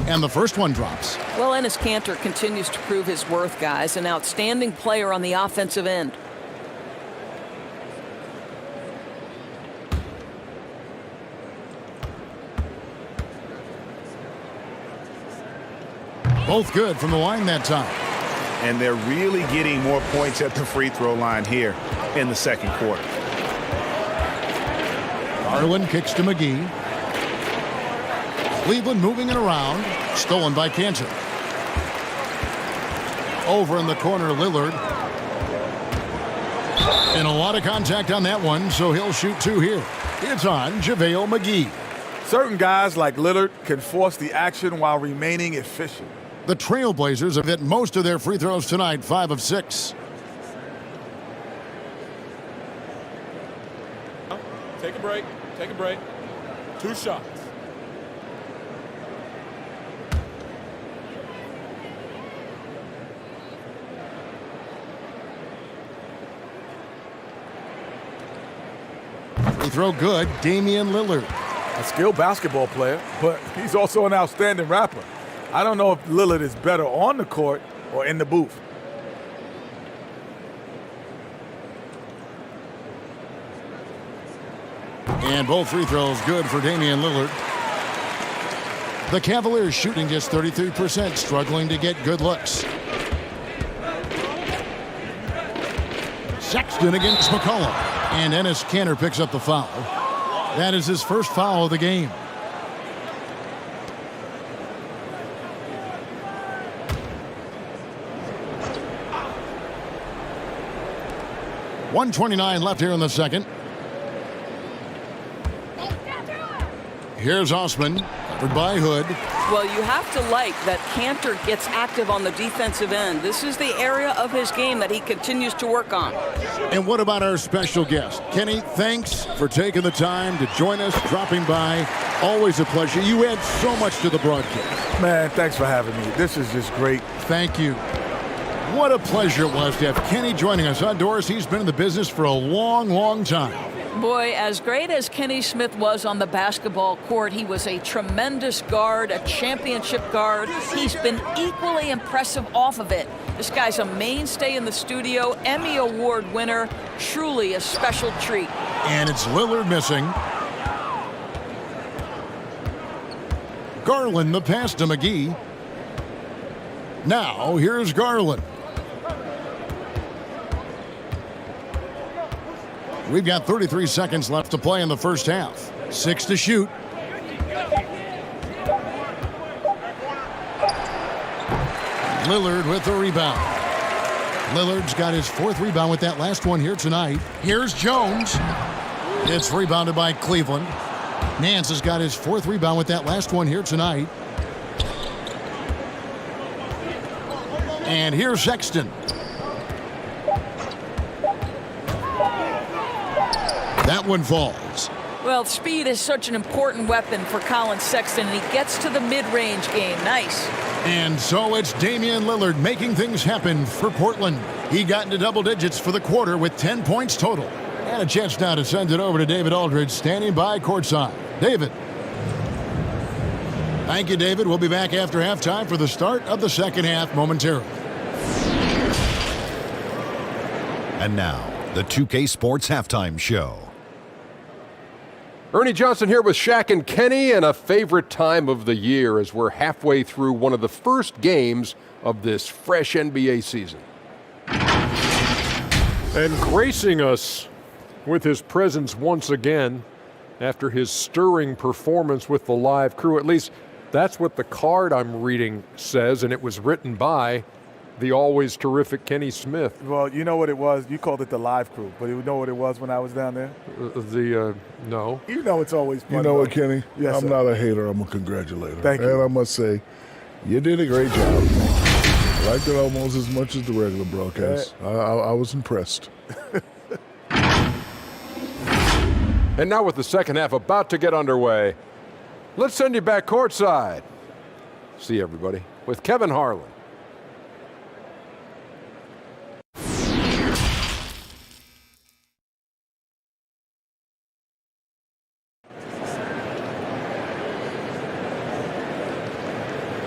Speaker 1: And the first one drops.
Speaker 5: Well, Enes Kanter continues to prove his worth, guys. An outstanding player on the offensive end.
Speaker 1: Both good from the line that time.
Speaker 6: And they're really getting more points at the free throw line here in the second quarter.
Speaker 1: Garland kicks to McGee. Cleveland moving it around. Stolen by Cantor. Over in the corner, Lillard. And a lot of contact on that one, so he'll shoot 2 here. It's on JaVale McGee.
Speaker 2: Certain guys like Lillard can force the action while remaining efficient.
Speaker 1: The Trailblazers have hit most of their free throws tonight, 5 of 6.
Speaker 9: Take a break. Take a break. 2 shots.
Speaker 1: Free throw good, Damian Lillard.
Speaker 2: A skilled basketball player, but he's also an outstanding rapper. I don't know if Lillard is better on the court or in the booth.
Speaker 1: And both free throws good for Damian Lillard. The Cavaliers shooting just 33%, struggling to get good looks. Sexton against McCollum. And Enes Kanter picks up the foul. That is his first foul of the game. .129 left here in the second. Here's Osman, covered by Hood.
Speaker 5: Well, you have to like that Kanter gets active on the defensive end. This is the area of his game that he continues to work on.
Speaker 1: And what about our special guest? Kenny, thanks for taking the time to join us, dropping by. Always a pleasure. You add so much to the broadcast.
Speaker 2: Man, thanks for having me. This is just great.
Speaker 1: Thank you. What a pleasure it was to have Kenny joining us. Doris, he's been in the business for a long, long time.
Speaker 5: Boy, as great as Kenny Smith was on the basketball court, he was a tremendous guard, a championship guard. He's been equally impressive off of it. This guy's a mainstay in the studio, Emmy Award winner, truly a special treat.
Speaker 1: And it's Lillard missing. Garland the pass to McGee. Now here's Garland. We've got 33 seconds left to play in the first half. 6 to shoot. Lillard with the rebound. Lillard's got his 4th rebound with that last one here tonight. Here's Jones. It's rebounded by Cleveland. Nance has got his 4th rebound with that last one here tonight. And here's Sexton. That one falls.
Speaker 5: Well, speed is such an important weapon for Colin Sexton, and he gets to the mid-range game. Nice.
Speaker 1: And so it's Damian Lillard making things happen for Portland. He got into double digits for the quarter with 10 points total. And a chance now to send it over to David Aldridge, standing by courtside. David. Thank you, David. We'll be back after halftime for the start of the second half momentarily. And now, the 2K Sports Halftime Show.
Speaker 10: Ernie Johnson here with Shaq and Kenny, and a favorite time of the year as we're halfway through one of the first games of this fresh NBA season.
Speaker 11: And gracing us with his presence once again after his stirring performance with the live crew, at least that's what the card I'm reading says, and it was written by the always terrific Kenny Smith.
Speaker 2: Well, you know what it was? You called it the live crew, but you know what it was when I was down there?
Speaker 11: No.
Speaker 2: You know it's always fun.
Speaker 12: You know what, Kenny?
Speaker 2: Yes,
Speaker 12: I'm
Speaker 2: sir.
Speaker 12: not a hater. I'm a congratulator.
Speaker 2: Thank you.
Speaker 12: And I must say, you did a great job. I liked it almost as much as the regular broadcast. I was impressed.
Speaker 10: And now with the second half about to get underway, let's send you back courtside. See everybody with Kevin Harlan.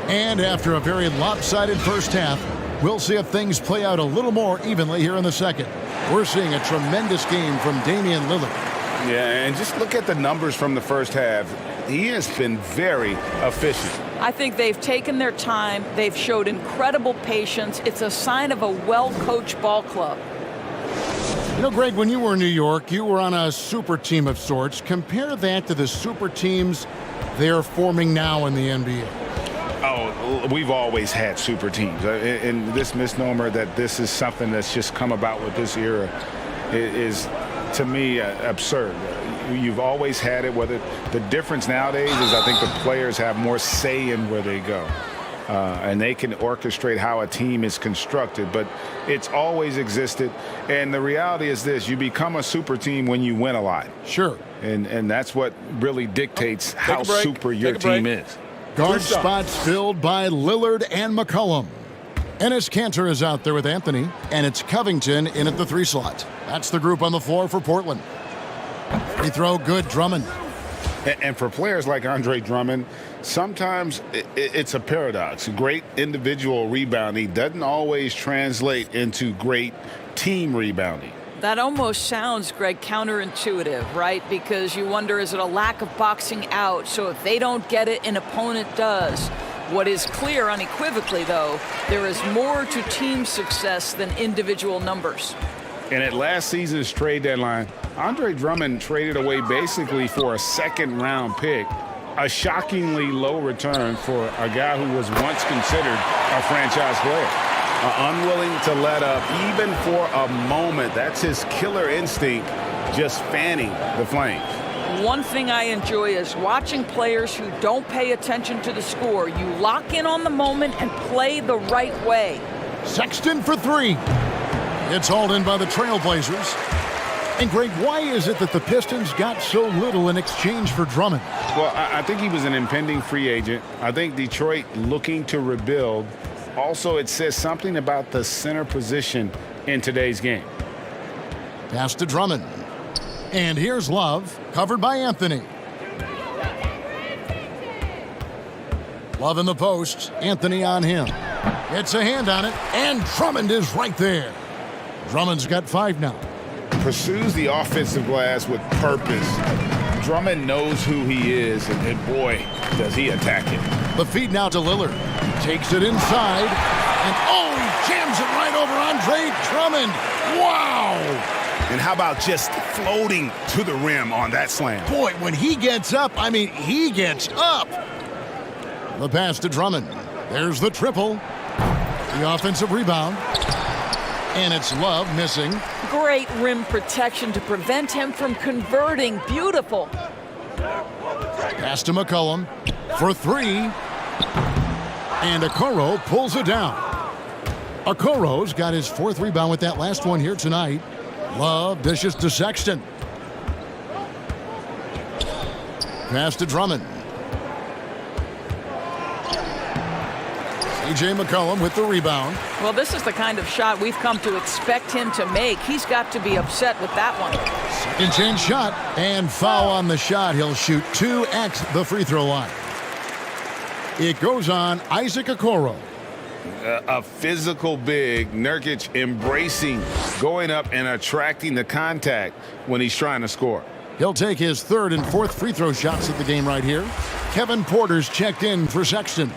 Speaker 1: And after a very lopsided first half, we'll see if things play out a little more evenly here in the second. We're seeing a tremendous game from Damian Lillard.
Speaker 3: Yeah, and just look at the numbers from the first half. He has been very efficient.
Speaker 5: I think they've taken their time. They've showed incredible patience. It's a sign of a well-coached ball club.
Speaker 1: You know, Greg, when you were in New York, you were on a super team of sorts. Compare that to the super teams they're forming now in the NBA.
Speaker 3: Oh, we've always had super teams. And this misnomer that this is something that's just come about with this era is, to me, absurd. You've always had it. Whether the difference nowadays is I think the players have more say in where they go. And they can orchestrate how a team is constructed. But it's always existed. And the reality is this. You become a super team when you win a lot.
Speaker 1: Sure.
Speaker 3: And that's what really dictates how super your team is.
Speaker 1: Guard spots filled by Lillard and McCollum. Enes Kanter is out there with Anthony, and it's Covington in at the 3 slot. That's the group on the floor for Portland. Free throw, good, Drummond.
Speaker 3: And for players like Andre Drummond, sometimes it's a paradox. Great individual rebounding doesn't always translate into great team rebounding.
Speaker 5: That almost sounds, Greg, counterintuitive, right? Because you wonder, is it a lack of boxing out? So if they don't get it, an opponent does. What is clear unequivocally, though, there is more to team success than individual numbers.
Speaker 3: And at last season's trade deadline, Andre Drummond traded away basically for a second-round pick, a shockingly low return for a guy who was once considered a franchise player. Unwilling to let up even for a moment. That's his killer instinct, just fanning the flames.
Speaker 5: One thing I enjoy is watching players who don't pay attention to the score. You lock in on the moment and play the right way.
Speaker 1: Sexton for 3. It's hauled in by the Trailblazers. And Greg, why is it that the Pistons got so little in exchange for Drummond?
Speaker 3: Well, I think he was an impending free agent. I think Detroit looking to rebuild. Also, it says something about the center position in today's game.
Speaker 1: Pass to Drummond. And here's Love, covered by Anthony. Love in the post. Anthony on him. Gets a hand on it, and Drummond is right there. Drummond's got 5 now.
Speaker 3: Pursues the offensive glass with purpose. Drummond knows who he is, and boy, does he attack it.
Speaker 1: The feed now to Lillard. Takes it inside, and he jams it right over Andre Drummond. Wow!
Speaker 3: And how about just floating to the rim on that slam?
Speaker 1: Boy, when he gets up, he gets up. The pass to Drummond. There's the triple. The offensive rebound. And it's Love missing.
Speaker 5: Great rim protection to prevent him from converting. Beautiful.
Speaker 1: Pass to McCollum for 3. And Okoro pulls it down. Okoro's got his 4th rebound with that last one here tonight. Love dishes to Sexton. Pass to Drummond. C.J. McCollum with the rebound.
Speaker 5: Well, this is the kind of shot we've come to expect him to make. He's got to be upset with that one.
Speaker 1: Second chance shot, and foul on the shot. He'll shoot 2 at the free throw line. It goes on Isaac Okoro.
Speaker 3: A physical big, Nurkic embracing, going up and attracting the contact when he's trying to score.
Speaker 1: He'll take his third and fourth free throw shots at the game right here. Kevin Porter's checked in for Sexton.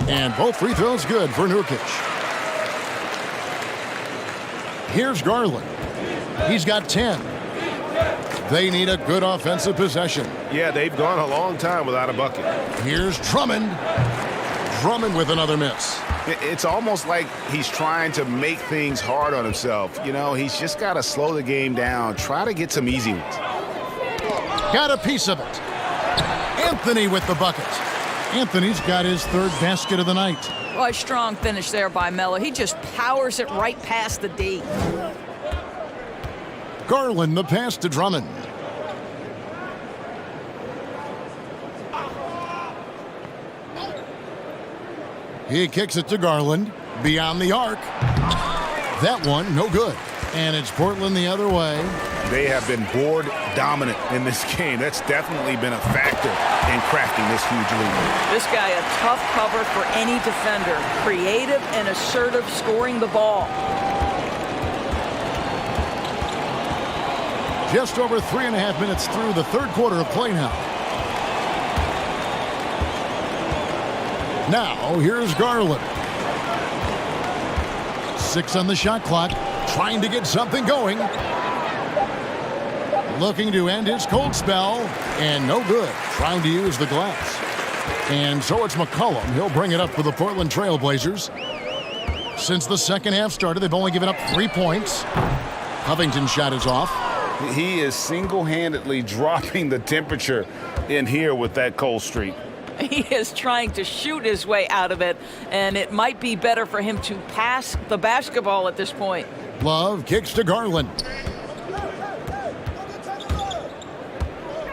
Speaker 1: And both free throws good for Nurkic. Here's Garland. He's got 10. They need a good offensive possession.
Speaker 7: Yeah, they've gone a long time without a bucket.
Speaker 1: Here's Drummond. Drummond with another miss.
Speaker 3: It's almost like he's trying to make things hard on himself. You know, he's just got to slow the game down, try to get some easy ones.
Speaker 1: Got a piece of it. Anthony with the bucket. Anthony's got his third basket of the night.
Speaker 5: Well, a strong finish there by Melo. He just powers it right past the D.
Speaker 1: Garland, the pass to Drummond. He kicks it to Garland. Beyond the arc. That one, no good. And it's Portland the other way.
Speaker 3: They have been board dominant in this game. That's definitely been a factor in crafting this huge lead.
Speaker 5: This guy a tough cover for any defender. Creative and assertive scoring the ball.
Speaker 1: Just over 3.5 minutes through the third quarter of play now. Now, here's Garland. 6 on the shot clock. Trying to get something going. Looking to end his cold spell. And no good. Trying to use the glass. And so it's McCollum. He'll bring it up for the Portland Trailblazers. Since the second half started, they've only given up 3 points. Covington's shot is off.
Speaker 3: He is single-handedly dropping the temperature in here with that cold streak.
Speaker 5: He is trying to shoot his way out of it, and it might be better for him to pass the basketball at this point.
Speaker 1: Love kicks to Garland.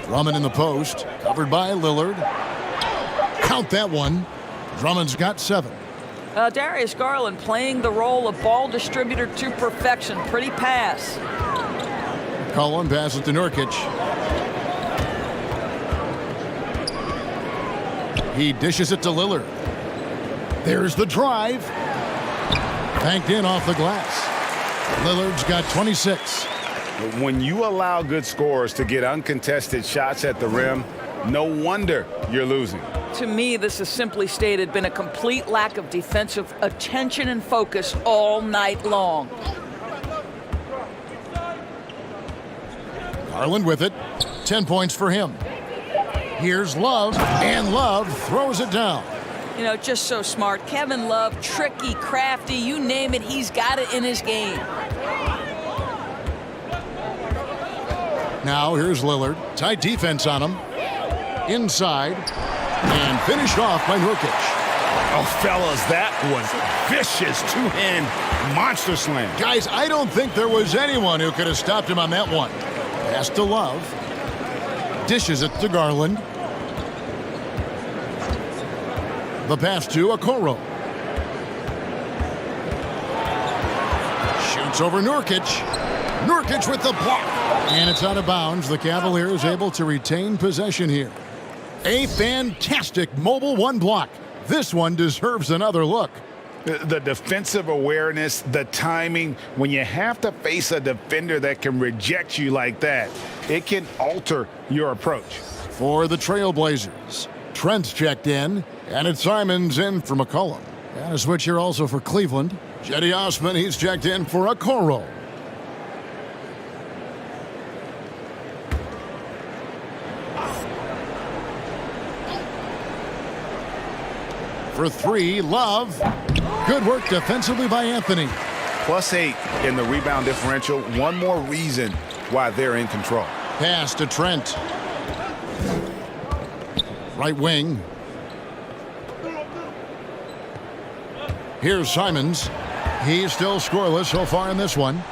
Speaker 1: Drummond in the post, covered by Lillard. Count that one. Drummond's got 7.
Speaker 5: Darius Garland playing the role of ball distributor to perfection. Pretty pass.
Speaker 1: Colin passes to Nurkic. He dishes it to Lillard. There's the drive. Banked in off the glass. Lillard's got 26.
Speaker 3: When you allow good scorers to get uncontested shots at the rim, no wonder you're losing.
Speaker 5: To me, this is simply stated been a complete lack of defensive attention and focus all night long.
Speaker 1: Garland with it. 10 points for him. Here's Love, and Love throws it down.
Speaker 5: You know, just so smart. Kevin Love, tricky, crafty, you name it, he's got it in his game.
Speaker 1: Now here's Lillard. Tight defense on him. Inside. And finished off by Nurkic.
Speaker 3: Oh, fellas, that was vicious two-hand monster slam.
Speaker 1: Guys, I don't think there was anyone who could have stopped him on that one. Pass to Love. Dishes it to Garland. The pass to Okoro. Shoots over Nurkic. Nurkic with the block. And it's out of bounds. The Cavaliers able to retain possession here. A fantastic mobile one block. This one deserves another look.
Speaker 3: The defensive awareness, the timing, when you have to face a defender that can reject you like that, it can alter your approach.
Speaker 1: For the Trailblazers, Trent's checked in, and it's Simons in for McCollum. And a switch here also for Cleveland. Jetty Osman, he's checked in for Okoro. For 3, Love. Good work defensively by Anthony.
Speaker 3: +8 in the rebound differential. One more reason why they're in control.
Speaker 1: Pass to Trent. Right wing. Here's Simons. He's still scoreless so far in this one.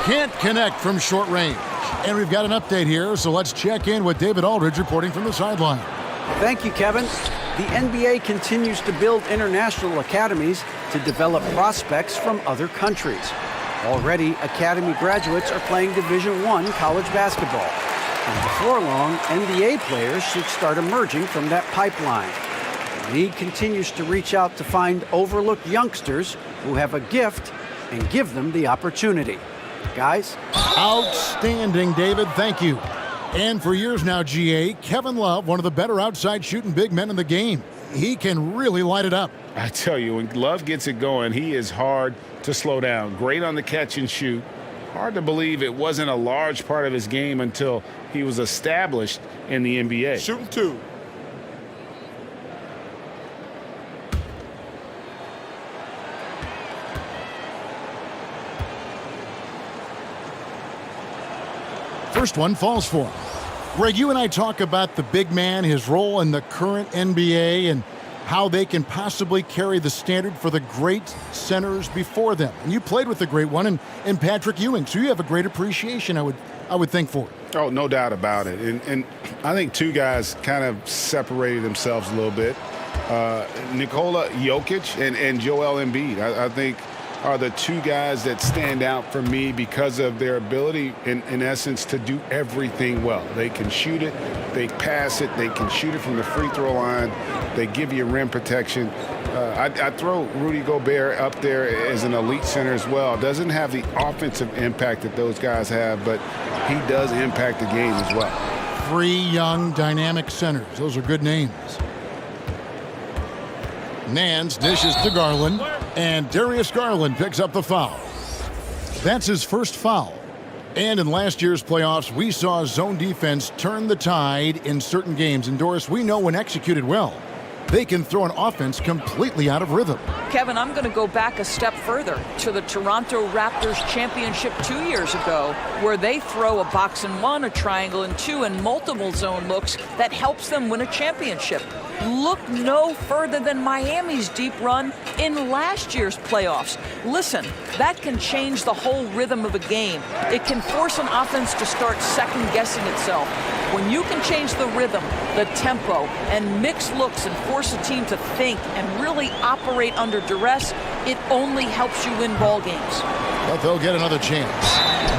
Speaker 1: Can't connect from short range. And we've got an update here, so let's check in with David Aldridge reporting from the sideline.
Speaker 4: Thank you, Kevin. The NBA continues to build international academies to develop prospects from other countries. Already, academy graduates are playing Division I college basketball. And before long, NBA players should start emerging from that pipeline. The league continues to reach out to find overlooked youngsters who have a gift and give them the opportunity. Guys?
Speaker 1: Outstanding, David. Thank you. And for years now, GA, Kevin Love, one of the better outside shooting big men in the game. He can really light it up.
Speaker 3: I tell you, when Love gets it going, he is hard to slow down. Great on the catch and shoot. Hard to believe it wasn't a large part of his game until he was established in the NBA.
Speaker 9: Shooting 2.
Speaker 1: First one falls for him. Greg, you and I talk about the big man, his role in the current NBA, and how they can possibly carry the standard for the great centers before them. And you played with the great one in Patrick Ewing, so you have a great appreciation, I would think, for it.
Speaker 3: Oh, no doubt about it. And I think two guys kind of separated themselves a little bit. Nikola Jokic and Joel Embiid, I think, are the two guys that stand out for me because of their ability, in essence, to do everything well. They can shoot it, they pass it, they can shoot it from the free throw line, they give you rim protection. I throw Rudy Gobert up there as an elite center as well. Doesn't have the offensive impact that those guys have, but he does impact the game as well.
Speaker 1: 3 young, dynamic centers. Those are good names. Nance dishes to Garland, and Darius Garland picks up the foul. That's his first foul. And in last year's playoffs, we saw zone defense turn the tide in certain games. And Doris, we know when executed well, they can throw an offense completely out of rhythm.
Speaker 5: Kevin, I'm going to go back a step further to the Toronto Raptors championship 2 years ago, where they throw a box and 1, a triangle and 2, and multiple zone looks that helps them win a championship. Look no further than Miami's deep run in last year's playoffs. Listen, that can change the whole rhythm of a game. It can force an offense to start second-guessing itself. When you can change the rhythm, the tempo, and mix looks and force a team to think and really operate under duress, it only helps you win ball games.
Speaker 1: But they'll get another chance.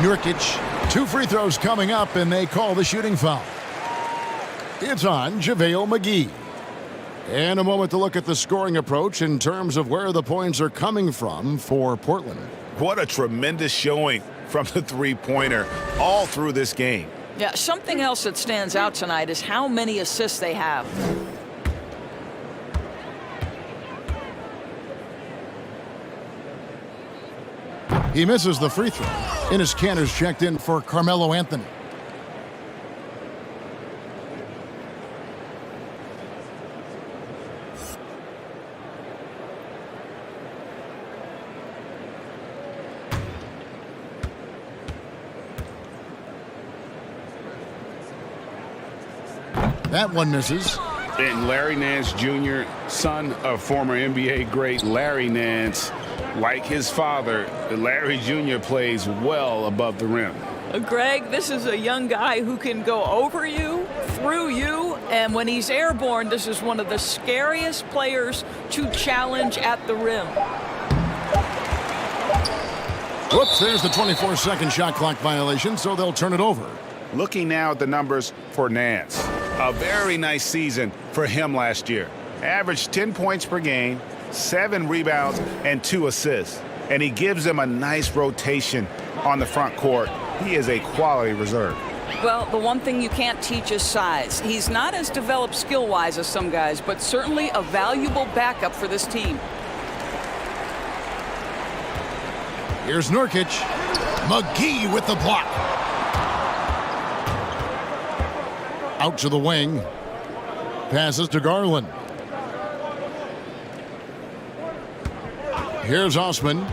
Speaker 1: Nurkic, 2 free throws coming up, and they call the shooting foul. It's on JaVale McGee. And a moment to look at the scoring approach in terms of where the points are coming from for Portland.
Speaker 6: What a tremendous showing from the three-pointer all through this game.
Speaker 5: Yeah, something else that stands out tonight is how many assists they have.
Speaker 1: He misses the free throw. Enes Kanter's checked in for Carmelo Anthony. That one misses.
Speaker 3: And Larry Nance Jr., son of former NBA great Larry Nance, like his father, Larry Jr. plays well above the rim.
Speaker 5: Greg, this is a young guy who can go over you, through you, and when he's airborne, this is one of the scariest players to challenge at the rim.
Speaker 1: Whoops, there's the 24-second shot clock violation, so they'll turn it over.
Speaker 3: Looking now at the numbers for Nance.
Speaker 6: A very nice season for him last year. Averaged 10 points per game, 7 rebounds, and 2 assists. And he gives them a nice rotation on the front court. He is a quality reserve.
Speaker 5: Well, the one thing you can't teach is size. He's not as developed skill-wise as some guys, but certainly a valuable backup for this team.
Speaker 1: Here's Nurkic. McGee with the block. Out to the wing. Passes to Garland. Here's Osman.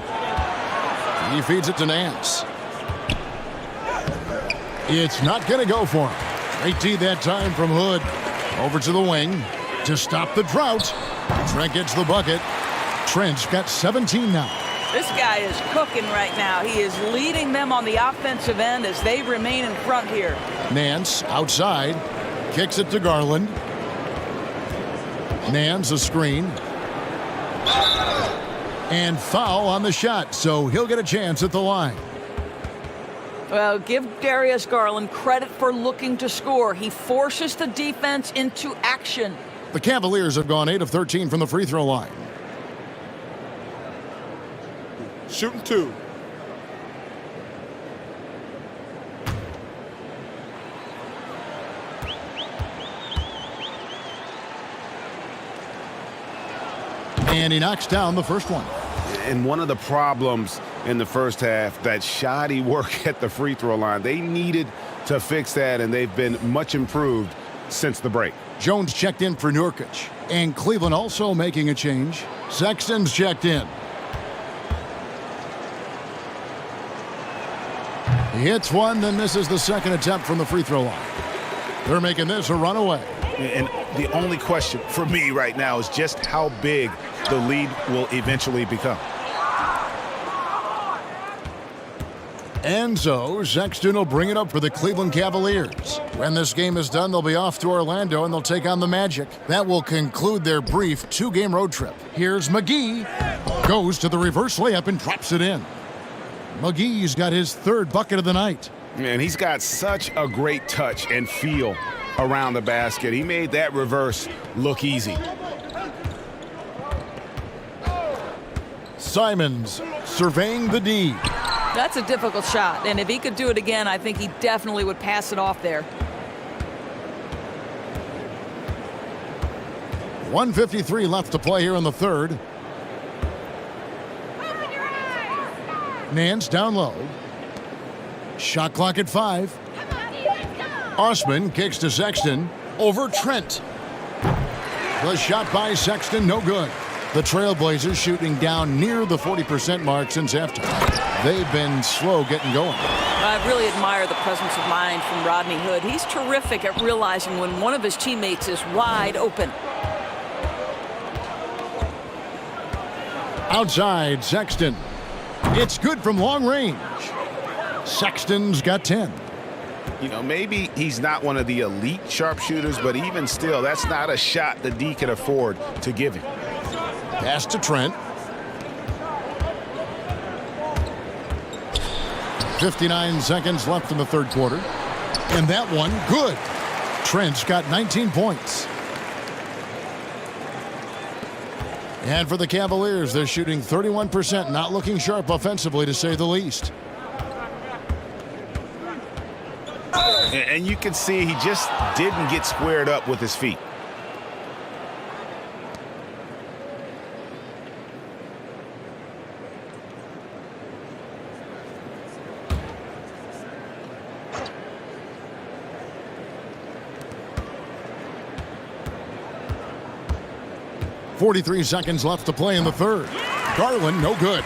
Speaker 1: He feeds it to Nance. It's not going to go for him. Great D that time from Hood. Over to the wing to stop the drought. Trent gets the bucket. Trent's got 17 now.
Speaker 5: This guy is cooking right now. He is leading them on the offensive end as they remain in front here.
Speaker 1: Nance outside. Kicks it to Garland. Nance a screen. And foul on the shot, so he'll get a chance at the line.
Speaker 5: Well, give Darius Garland credit for looking to score. He forces the defense into action.
Speaker 1: The Cavaliers have gone 8 of 13 from the free throw line.
Speaker 9: Shooting 2.
Speaker 1: And he knocks down the first one.
Speaker 3: And one of the problems in the first half, that shoddy work at the free throw line. They needed to fix that, and they've been much improved since the break.
Speaker 1: Jones checked in for Nurkic. And Cleveland also making a change. Sexton's checked in. He hits one, then misses the second attempt from the free throw line. They're making this a runaway.
Speaker 3: And the only question for me right now is just how big the lead will eventually become.
Speaker 1: And so Sexton will bring it up for the Cleveland Cavaliers. When this game is done, they'll be off to Orlando and they'll take on the Magic. That will conclude their brief 2-game road trip. Here's McGee. Goes to the reverse layup and drops it in. McGee's got his 3rd bucket of the night.
Speaker 3: And he's got such a great touch and feel around the basket. He made that reverse look easy.
Speaker 1: Simons surveying the D.
Speaker 5: That's a difficult shot, and if he could do it again, I think he definitely would pass it off there.
Speaker 1: 1:53 left to play here in the 3rd. Nance down low. Shot clock at 5. Osman kicks to Sexton. Over Trent. The shot by Sexton, no good. The Trailblazers shooting down near the 40% mark since halftime. They've been slow getting going.
Speaker 5: I really admire the presence of mind from Rodney Hood. He's terrific at realizing when one of his teammates is wide open.
Speaker 1: Outside, Sexton. It's good from long range. Sexton's got 10.
Speaker 3: You know, maybe he's not one of the elite sharpshooters, but even still, that's not a shot the D can afford to give him.
Speaker 1: Pass to Trent. 59 seconds left in the 3rd quarter. And that one, good. Trent's got 19 points. And for the Cavaliers, they're shooting 31%, not looking sharp offensively, to say the least.
Speaker 3: And you can see he just didn't get squared up with his feet.
Speaker 1: .43 seconds left to play in the 3rd. Garland, no good.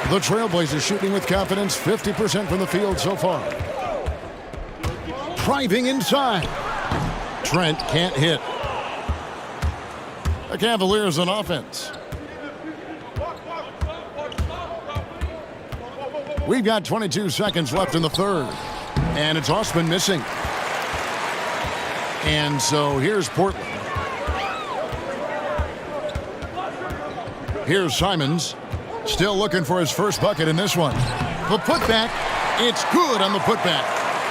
Speaker 1: The Trailblazers shooting with confidence, 50% from the field so far. Driving inside. Trent can't hit. The Cavaliers on offense. We've got 22 seconds left in the 3rd. And it's Osman missing. And so here's Portland. Here's Simons. Still looking for his first bucket in this one. The putback. It's good on the putback.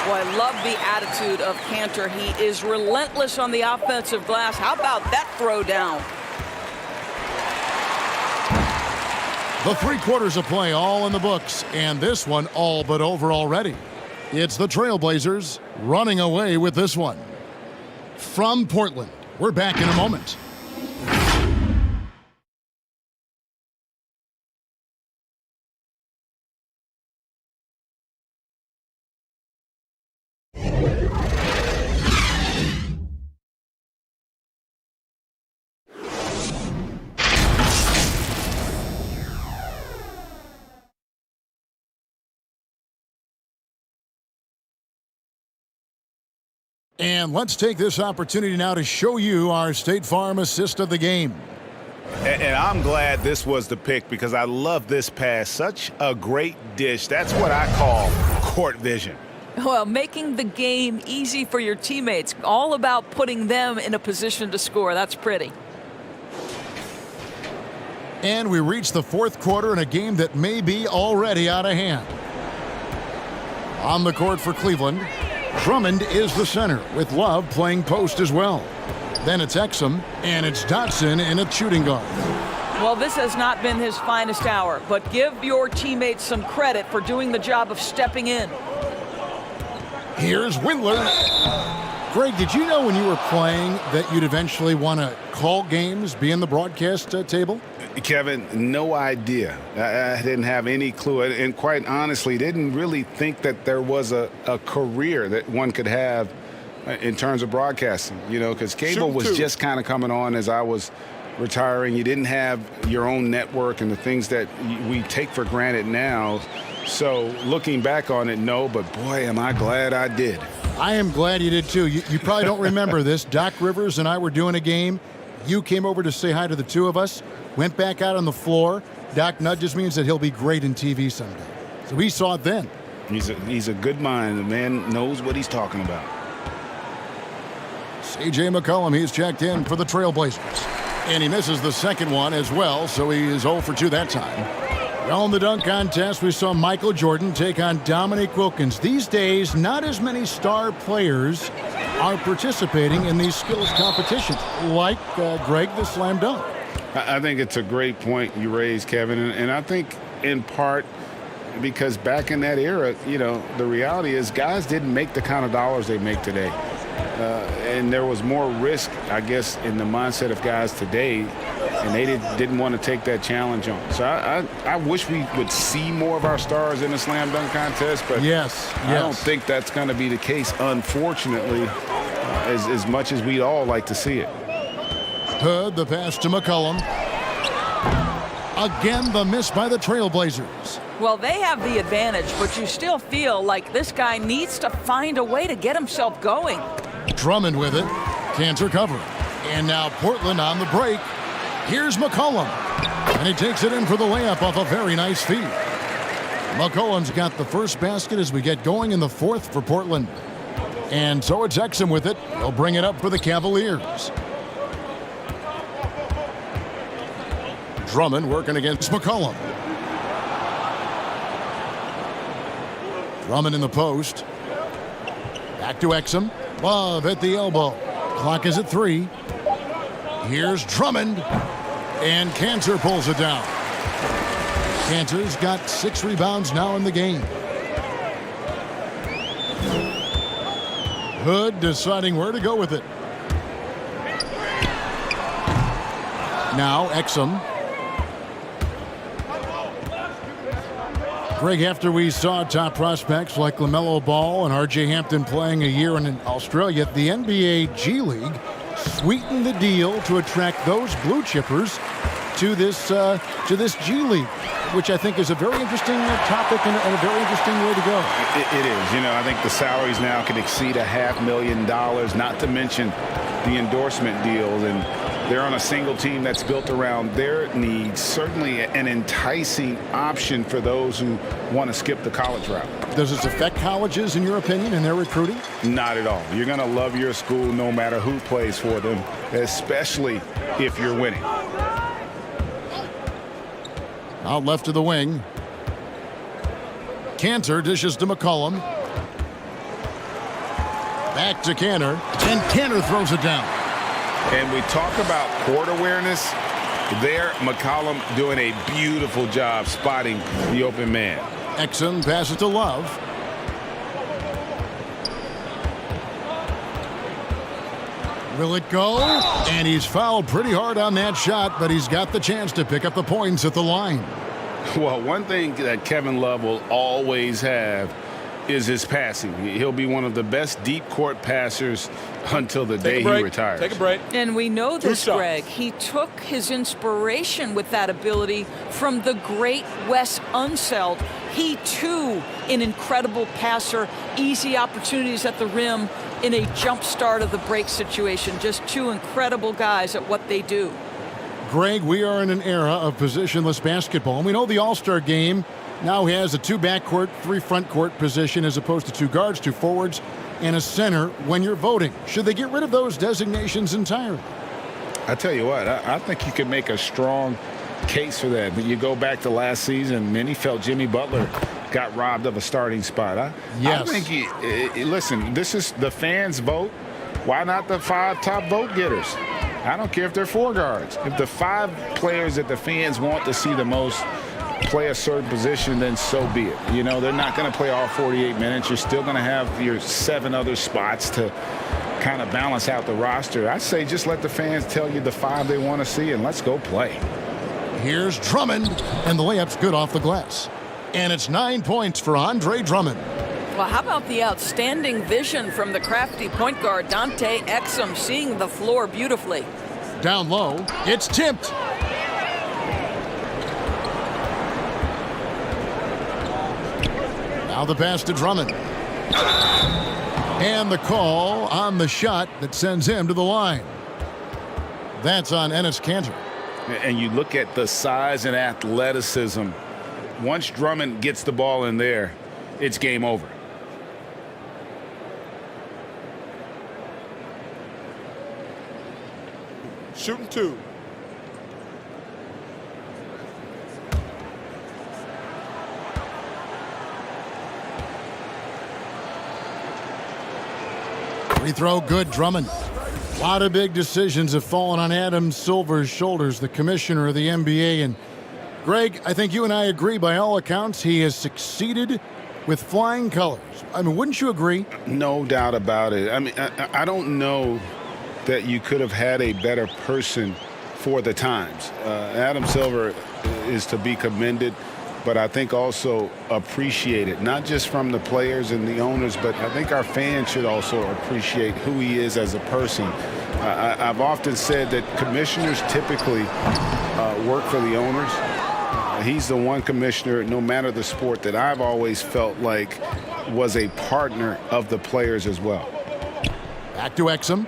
Speaker 5: Well, I love the attitude of Cantor. He is relentless on the offensive glass. How about that throw down?
Speaker 1: The 3 quarters of play all in the books, and this one all but over already. It's the Trailblazers running away with this one. From Portland, we're back in a moment. And let's take this opportunity now to show you our State Farm assist of the game.
Speaker 3: And I'm glad this was the pick because I love this pass. Such a great dish. That's what I call court vision.
Speaker 5: Well, making the game easy for your teammates. All about putting them in a position to score. That's pretty.
Speaker 1: And we reach the fourth quarter in a game that may be already out of hand. On the court for Cleveland, Drummond is the center, with Love playing post as well. Then it's Exum, and it's Dotson in a shooting guard.
Speaker 5: Well, this has not been his finest hour, but give your teammates some credit for doing the job of stepping in.
Speaker 1: Here's Windler. Greg, did you know when you were playing that you'd eventually want to call games, be in the broadcast table?
Speaker 6: Kevin, no idea. I didn't have any clue. And quite honestly, didn't really think that there was a career that one could have in terms of broadcasting, you know, because cable was just kind of coming on as I was retiring. You didn't have your own network and the things that we take for granted now. So looking back on it, no, but boy, am I glad I did.
Speaker 1: I am glad you did too. You probably don't remember this. Doc Rivers and I were doing a game. You came over to say hi to the two of us, went back out on the floor. Doc nudges me and said he'll be great in TV someday. So we saw it then.
Speaker 6: He's a good mind. The man knows what he's talking about.
Speaker 1: C.J. McCollum, he's checked in for the Trailblazers. And he misses the second one as well, so he is 0 for 2 that time. Well, in the dunk contest, we saw Michael Jordan take on Dominique Wilkins. These days, not as many star players are participating in these skills competitions, like Greg, the slam dunk.
Speaker 6: I think it's a great point you raised, Kevin, and I think in part because back in that era, you know, the reality is guys didn't make the kind of dollars they make today. And there was more risk, I guess, in the mindset of guys today, and they didn't want to take that challenge on. So I wish we would see more of our stars in the slam dunk contest, but I don't think that's going to be the case, unfortunately, as much as we'd all like to see it.
Speaker 1: Hood, the pass to McCollum. Again, the miss by the Trailblazers.
Speaker 5: Well, they have the advantage, but you still feel like this guy needs to find a way to get himself going.
Speaker 1: Drummond with it. Can't recover. And now Portland on the break. Here's McCollum. And he takes it in for the layup off a very nice feed. McCollum's got the first basket as we get going in the fourth for Portland. And so it's Exum with it. He'll bring it up for the Cavaliers. Drummond working against McCollum. Drummond in the post. Back to Exum. Love at the elbow. Clock is at 3. Here's Drummond. And Cantor pulls it down. Cantor's got 6 rebounds now in the game. Hood deciding where to go with it. Now Exum. Greg, after we saw top prospects like LaMelo Ball and R.J. Hampton playing a year in Australia, the NBA G League sweetened the deal to attract those blue chippers to this G League, which I think is a very interesting topic and a very interesting way to go.
Speaker 6: It is. You know, I think the salaries now can exceed $500,000, not to mention the endorsement deals, and they're on a single team that's built around their needs. Certainly an enticing option for those who want to skip the college route.
Speaker 1: Does this affect colleges, in your opinion, in their recruiting?
Speaker 6: Not at all. You're going to love your school no matter who plays for them, especially if you're winning.
Speaker 1: Out left to the wing. Cantor dishes to McCollum. Back to Cantor. And Cantor throws it down.
Speaker 6: And we talk about court awareness. There, McCollum doing a beautiful job spotting the open man.
Speaker 1: Exum passes to Love. Will it go? And he's fouled pretty hard on that shot, but he's got the chance to pick up the points at the line.
Speaker 6: Well, one thing that Kevin Love will always have is his passing. He'll be one of the best deep court passers until the day he retires.
Speaker 9: Take a break.
Speaker 5: And we know this, Greg. He took his inspiration with that ability from the great Wes Unseld. He, too, an incredible passer, easy opportunities at the rim in a jump start of the break situation. Just two incredible guys at what they do.
Speaker 1: Greg, we are in an era of positionless basketball. And we know the All-Star game now has a 2 backcourt, 3 front court position as opposed to 2 guards, 2 forwards, and a center when you're voting. Should they get rid of those designations entirely?
Speaker 6: I tell you what, I think you can make a strong case for that. But you go back to last season, many felt Jimmy Butler got robbed of a starting spot.
Speaker 1: Yes.
Speaker 6: I think, listen, this is the fans' vote. Why not the 5 top vote getters? I don't care if they're 4 guards. If the 5 players that the fans want to see the most play a certain position, then so be it. You know, they're not going to play all 48 minutes. You're still going to have your 7 other spots to kind of balance out the roster. I say just let the fans tell you the 5 they want to see, and let's go play.
Speaker 1: Here's Drummond, and the layup's good off the glass. And it's 9 points for Andre Drummond.
Speaker 5: Well, how about the outstanding vision from the crafty point guard, Dante Exum, seeing the floor beautifully.
Speaker 1: Down low, it's tipped. Now the pass to Drummond. And the call on the shot that sends him to the line. That's on Enes Kanter.
Speaker 6: And you look at the size and athleticism. Once Drummond gets the ball in there, it's game over.
Speaker 9: Shooting 2.
Speaker 1: Free throw good, Drummond. A lot of big decisions have fallen on Adam Silver's shoulders, the commissioner of the NBA. And Greg, I think you and I agree by all accounts he has succeeded with flying colors. I mean, wouldn't you agree?
Speaker 6: No doubt about it. I mean, I don't know that you could have had a better person for the times. Adam Silver is to be commended, but I think also appreciated, not just from the players and the owners, but I think our fans should also appreciate who he is as a person. I've often said that commissioners typically work for the owners. He's the one commissioner, no matter the sport, that I've always felt like was a partner of the players as well.
Speaker 1: Back to Exum.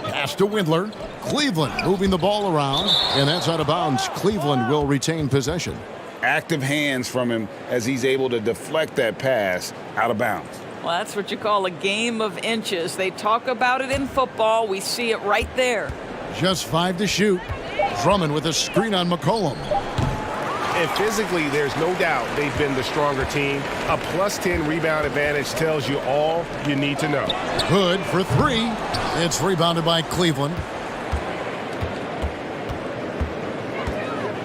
Speaker 1: Pass to Windler. Cleveland moving the ball around, and that's out of bounds. Cleveland will retain possession.
Speaker 6: Active hands from him as he's able to deflect that pass out of bounds.
Speaker 5: Well, that's what you call a game of inches. They talk about it in football. We see it right there.
Speaker 1: Just 5 to shoot. Drummond with a screen on McCollum.
Speaker 7: And physically, there's no doubt they've been the stronger team. A +10 rebound advantage tells you all you need to know.
Speaker 1: Hood for 3. It's rebounded by Cleveland.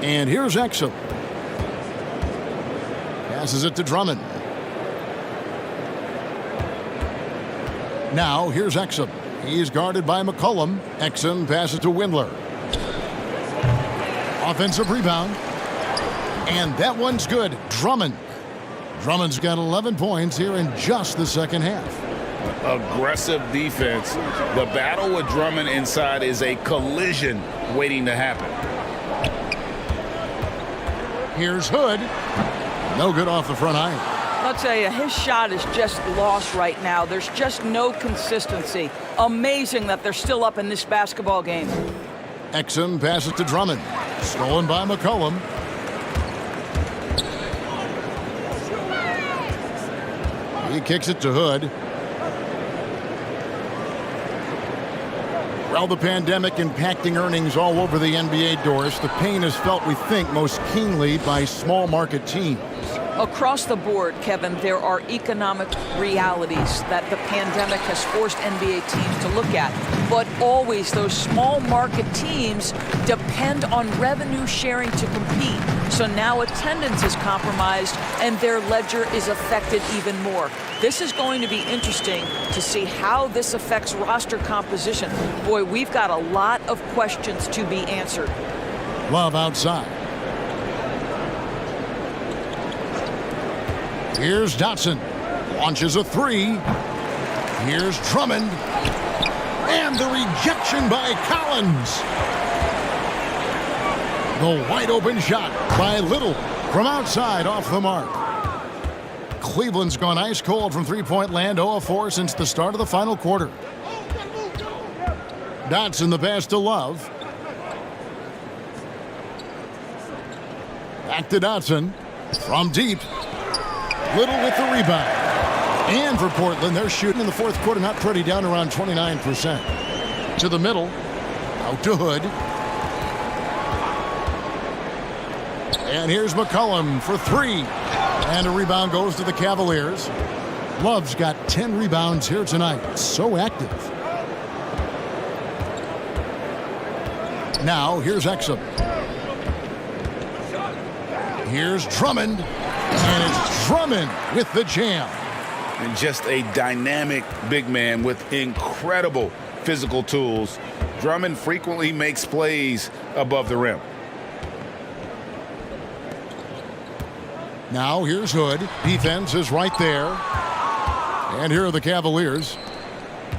Speaker 1: And here's Exum. Passes it to Drummond. Now here's Exum. He's guarded by McCollum. Exum passes to Windler. Offensive rebound. And that one's good. Drummond. Drummond's got 11 points here in just the second half.
Speaker 6: Aggressive defense. The battle with Drummond inside is a collision waiting to happen.
Speaker 1: Here's Hood. No good off the front iron.
Speaker 5: I'll tell you, his shot is just lost right now. There's just no consistency. Amazing that they're still up in this basketball game.
Speaker 1: Exum passes to Drummond. Stolen by McCollum. He kicks it to Hood. Well, the pandemic impacting earnings all over the NBA, Doris. The pain is felt, we think, most keenly by small market teams.
Speaker 5: Across the board, Kevin, there are economic realities that the pandemic has forced NBA teams to look at. But always those small market teams depend on revenue sharing to compete. So now attendance is compromised and their ledger is affected even more. This is going to be interesting to see how this affects roster composition. Boy, we've got a lot of questions to be answered.
Speaker 1: Love outside. Here's Dotson. Launches a 3. Here's Drummond. And the rejection by Collins. The wide open shot by Little from outside off the mark. Cleveland's gone ice cold from three-point land, 0 of 4 since the start of the final quarter. Dotson the pass to Love. Back to Dotson from deep. Little with the rebound. And for Portland, they're shooting in the fourth quarter, not pretty, down around 29%. To the middle. Out to Hood. And here's McCollum for 3. And a rebound goes to the Cavaliers. Love's got 10 rebounds here tonight. So active. Now, here's Exum. Here's Drummond. And it's Drummond with the jam.
Speaker 6: And just a dynamic big man with incredible physical tools. Drummond frequently makes plays above the rim.
Speaker 1: Now here's Hood. Defense is right there. And here are the Cavaliers.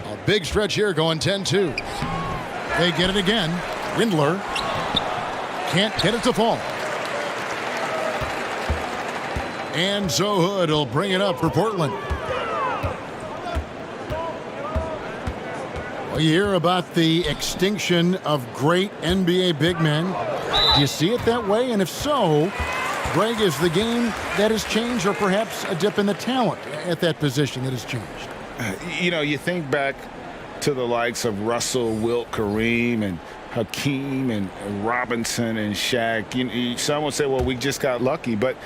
Speaker 1: A big stretch here going 10-2. They get it again. Windler can't get it to fall. And so Hood will bring it up for Portland. Well, you hear about the extinction of great NBA big men. Do you see it that way? And if so, Greg, is the game that has changed, or perhaps a dip in the talent at that position that has changed?
Speaker 6: You know, you think back to the likes of Russell, Wilt, Kareem, and Hakeem, and Robinson, and Shaq. Some would say, well, we just got lucky. But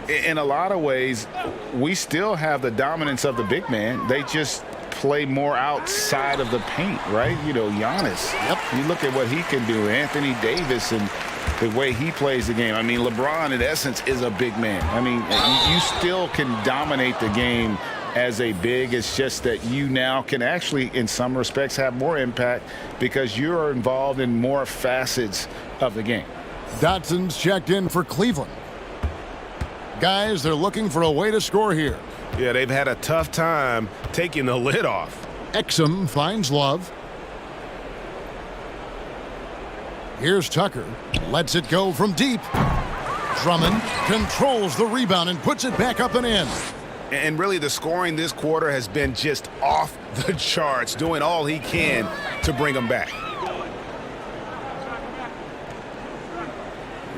Speaker 6: in a lot of ways, we still have the dominance of the big man. They just play more outside of the paint, right? You know, Giannis.
Speaker 1: Yep.
Speaker 6: You look at what he can do. Anthony Davis and the way he plays the game. I mean, LeBron, in essence, is a big man. I mean, you still can dominate the game as a big. It's just that you now can actually, in some respects, have more impact because you're involved in more facets of the game.
Speaker 1: Dotson's checked in for Cleveland. Guys, they're looking for a way to score here.
Speaker 7: Yeah, they've had a tough time taking the lid off.
Speaker 1: Exum finds Love. Here's Tucker. Lets it go from deep. Drummond controls the rebound and puts it back up and in.
Speaker 6: And really, the scoring this quarter has been just off the charts, doing all he can to bring them back.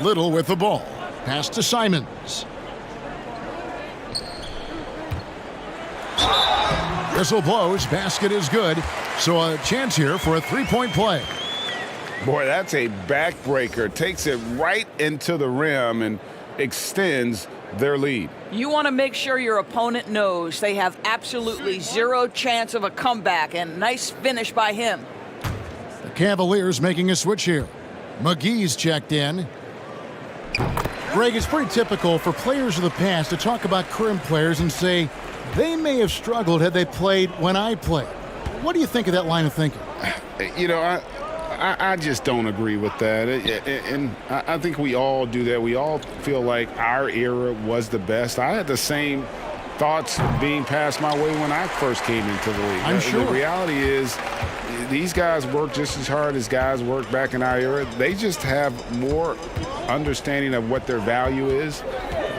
Speaker 1: Little with the ball. Pass to Simons. Whistle blows. Basket is good. So a chance here for a three-point play.
Speaker 6: Boy, that's a backbreaker. Takes it right into the rim and extends their lead.
Speaker 5: You want to make sure your opponent knows they have absolutely zero chance of a comeback, and nice finish by him.
Speaker 1: The Cavaliers making a switch here. McGee's checked in. Greg, it's pretty typical for players of the past to talk about current players and say they may have struggled had they played when I played. What do you think of that line of thinking?
Speaker 6: You know, I just don't agree with that. And I think we all do that. We all feel like our era was the best. I had the same thoughts being passed my way when I first came into the league.
Speaker 1: I'm sure.
Speaker 6: The reality is these guys work just as hard as guys worked back in our era. They just have more understanding of what their value is.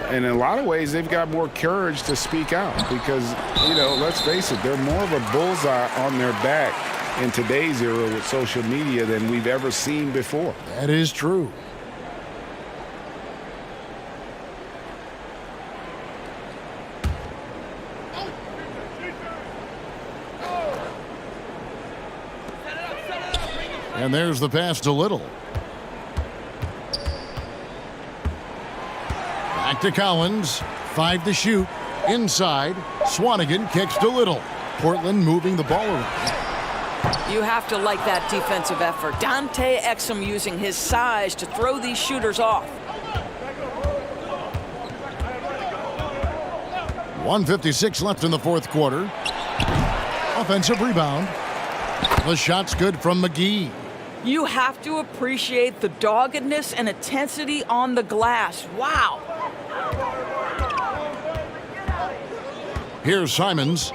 Speaker 6: And in a lot of ways, they've got more courage to speak out because, you know, let's face it, they're more of a bullseye on their back in today's era with social media than we've ever seen before.
Speaker 1: That is true. And there's the pass to Little. Back to Collins. 5 to shoot. Inside. Swanigan kicks to Little. Portland moving the ball around.
Speaker 5: You have to like that defensive effort. Dante Exum using his size to throw these shooters off.
Speaker 1: 1:56 left in the fourth quarter. Offensive rebound. The shot's good from McGee.
Speaker 5: You have to appreciate the doggedness and intensity on the glass. Wow.
Speaker 1: Here's Simons.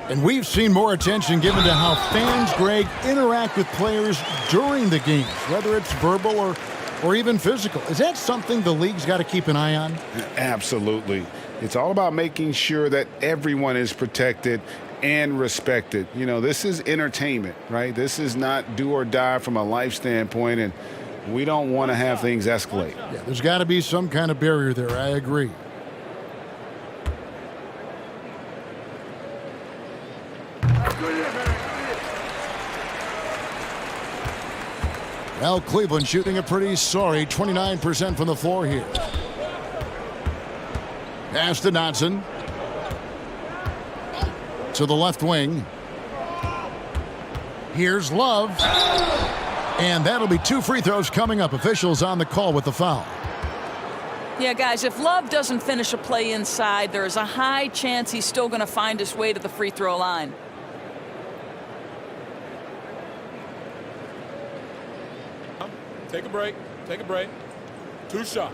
Speaker 1: And we've seen more attention given to how fans, Greg, interact with players during the games, whether it's verbal or even physical. Is that something the league's got to keep an eye on?
Speaker 6: Absolutely. It's all about making sure that everyone is protected and respected. You know, this is entertainment, right? This is not do or die from a life standpoint, and we don't want to have things escalate.
Speaker 1: Yeah, there's got to be some kind of barrier there. I agree. Well, Cleveland shooting a pretty sorry 29% from the floor here. Pass to Dotson. To the left wing. Here's Love. And that'll be 2 free throws coming up. Officials on the call with the foul.
Speaker 5: Yeah, guys, if Love doesn't finish a play inside, there is a high chance he's still going to find his way to the free throw line.
Speaker 9: Take a break. Take a break. 2 shots.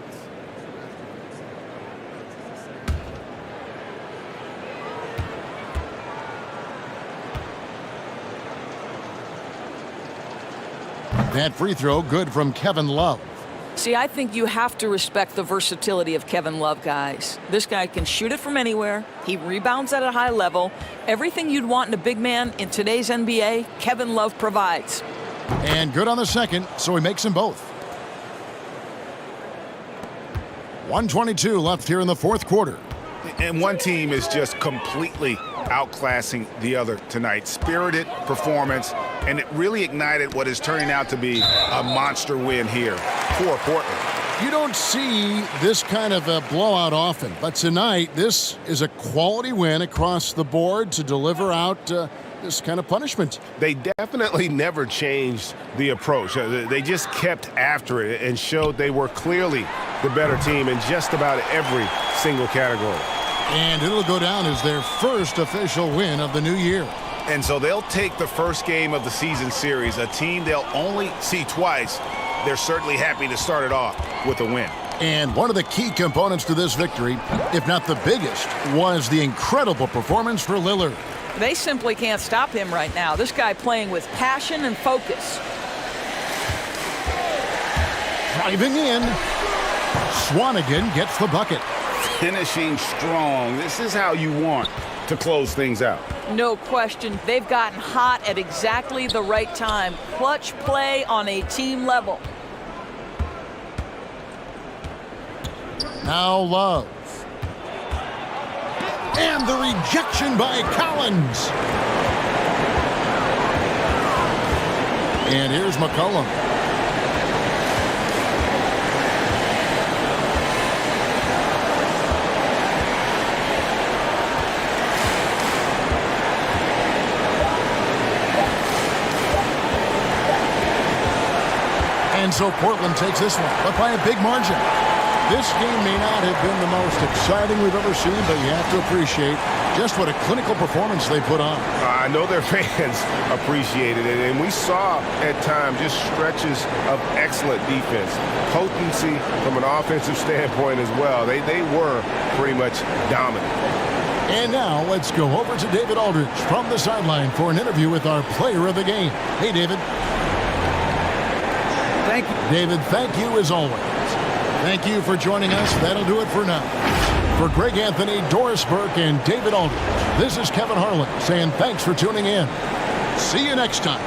Speaker 1: That free throw good from Kevin Love.
Speaker 5: See, I think you have to respect the versatility of Kevin Love, guys. This guy can shoot it from anywhere. He rebounds at a high level. Everything you'd want in a big man in today's NBA, Kevin Love provides.
Speaker 1: And good on the second, so he makes them both. 1:22 left here in the fourth quarter.
Speaker 6: And one team is just completely outclassing the other tonight. Spirited performance, and it really ignited what is turning out to be a monster win here for Portland.
Speaker 1: You don't see this kind of a blowout often, but tonight this is a quality win across the board to deliver out this kind of punishment.
Speaker 7: They definitely never changed the approach. They just kept after it and showed they were clearly the better team in just about every single category.
Speaker 1: And it'll go down as their first official win of the new year.
Speaker 6: And so they'll take the first game of the season series, a team they'll only see twice. They're certainly happy to start it off with a win.
Speaker 1: And one of the key components to this victory, if not the biggest, was the incredible performance for Lillard.
Speaker 5: They simply can't stop him right now. This guy playing with passion and focus.
Speaker 1: Driving in, Swanigan gets the bucket.
Speaker 6: Finishing strong. This is how you want to close things out.
Speaker 5: No question. They've gotten hot at exactly the right time. Clutch play on a team level.
Speaker 1: Now Love. And the rejection by Collins. And here's McCollum. And so Portland takes this one, but by a big margin. This game may not have been the most exciting we've ever seen, but you have to appreciate just what a clinical performance they put on.
Speaker 7: I know their fans appreciated it, and we saw at times just stretches of excellent defense. Potency from an offensive standpoint as well. They were pretty much dominant.
Speaker 1: And now let's go over to David Aldridge from the sideline for an interview with our player of the game. Hey, David.
Speaker 4: Thank you.
Speaker 1: David, thank you as always. Thank you for joining us. That'll do it for now. For Greg Anthony, Doris Burke, and David Aldridge, this is Kevin Harlan saying thanks for tuning in. See you next time.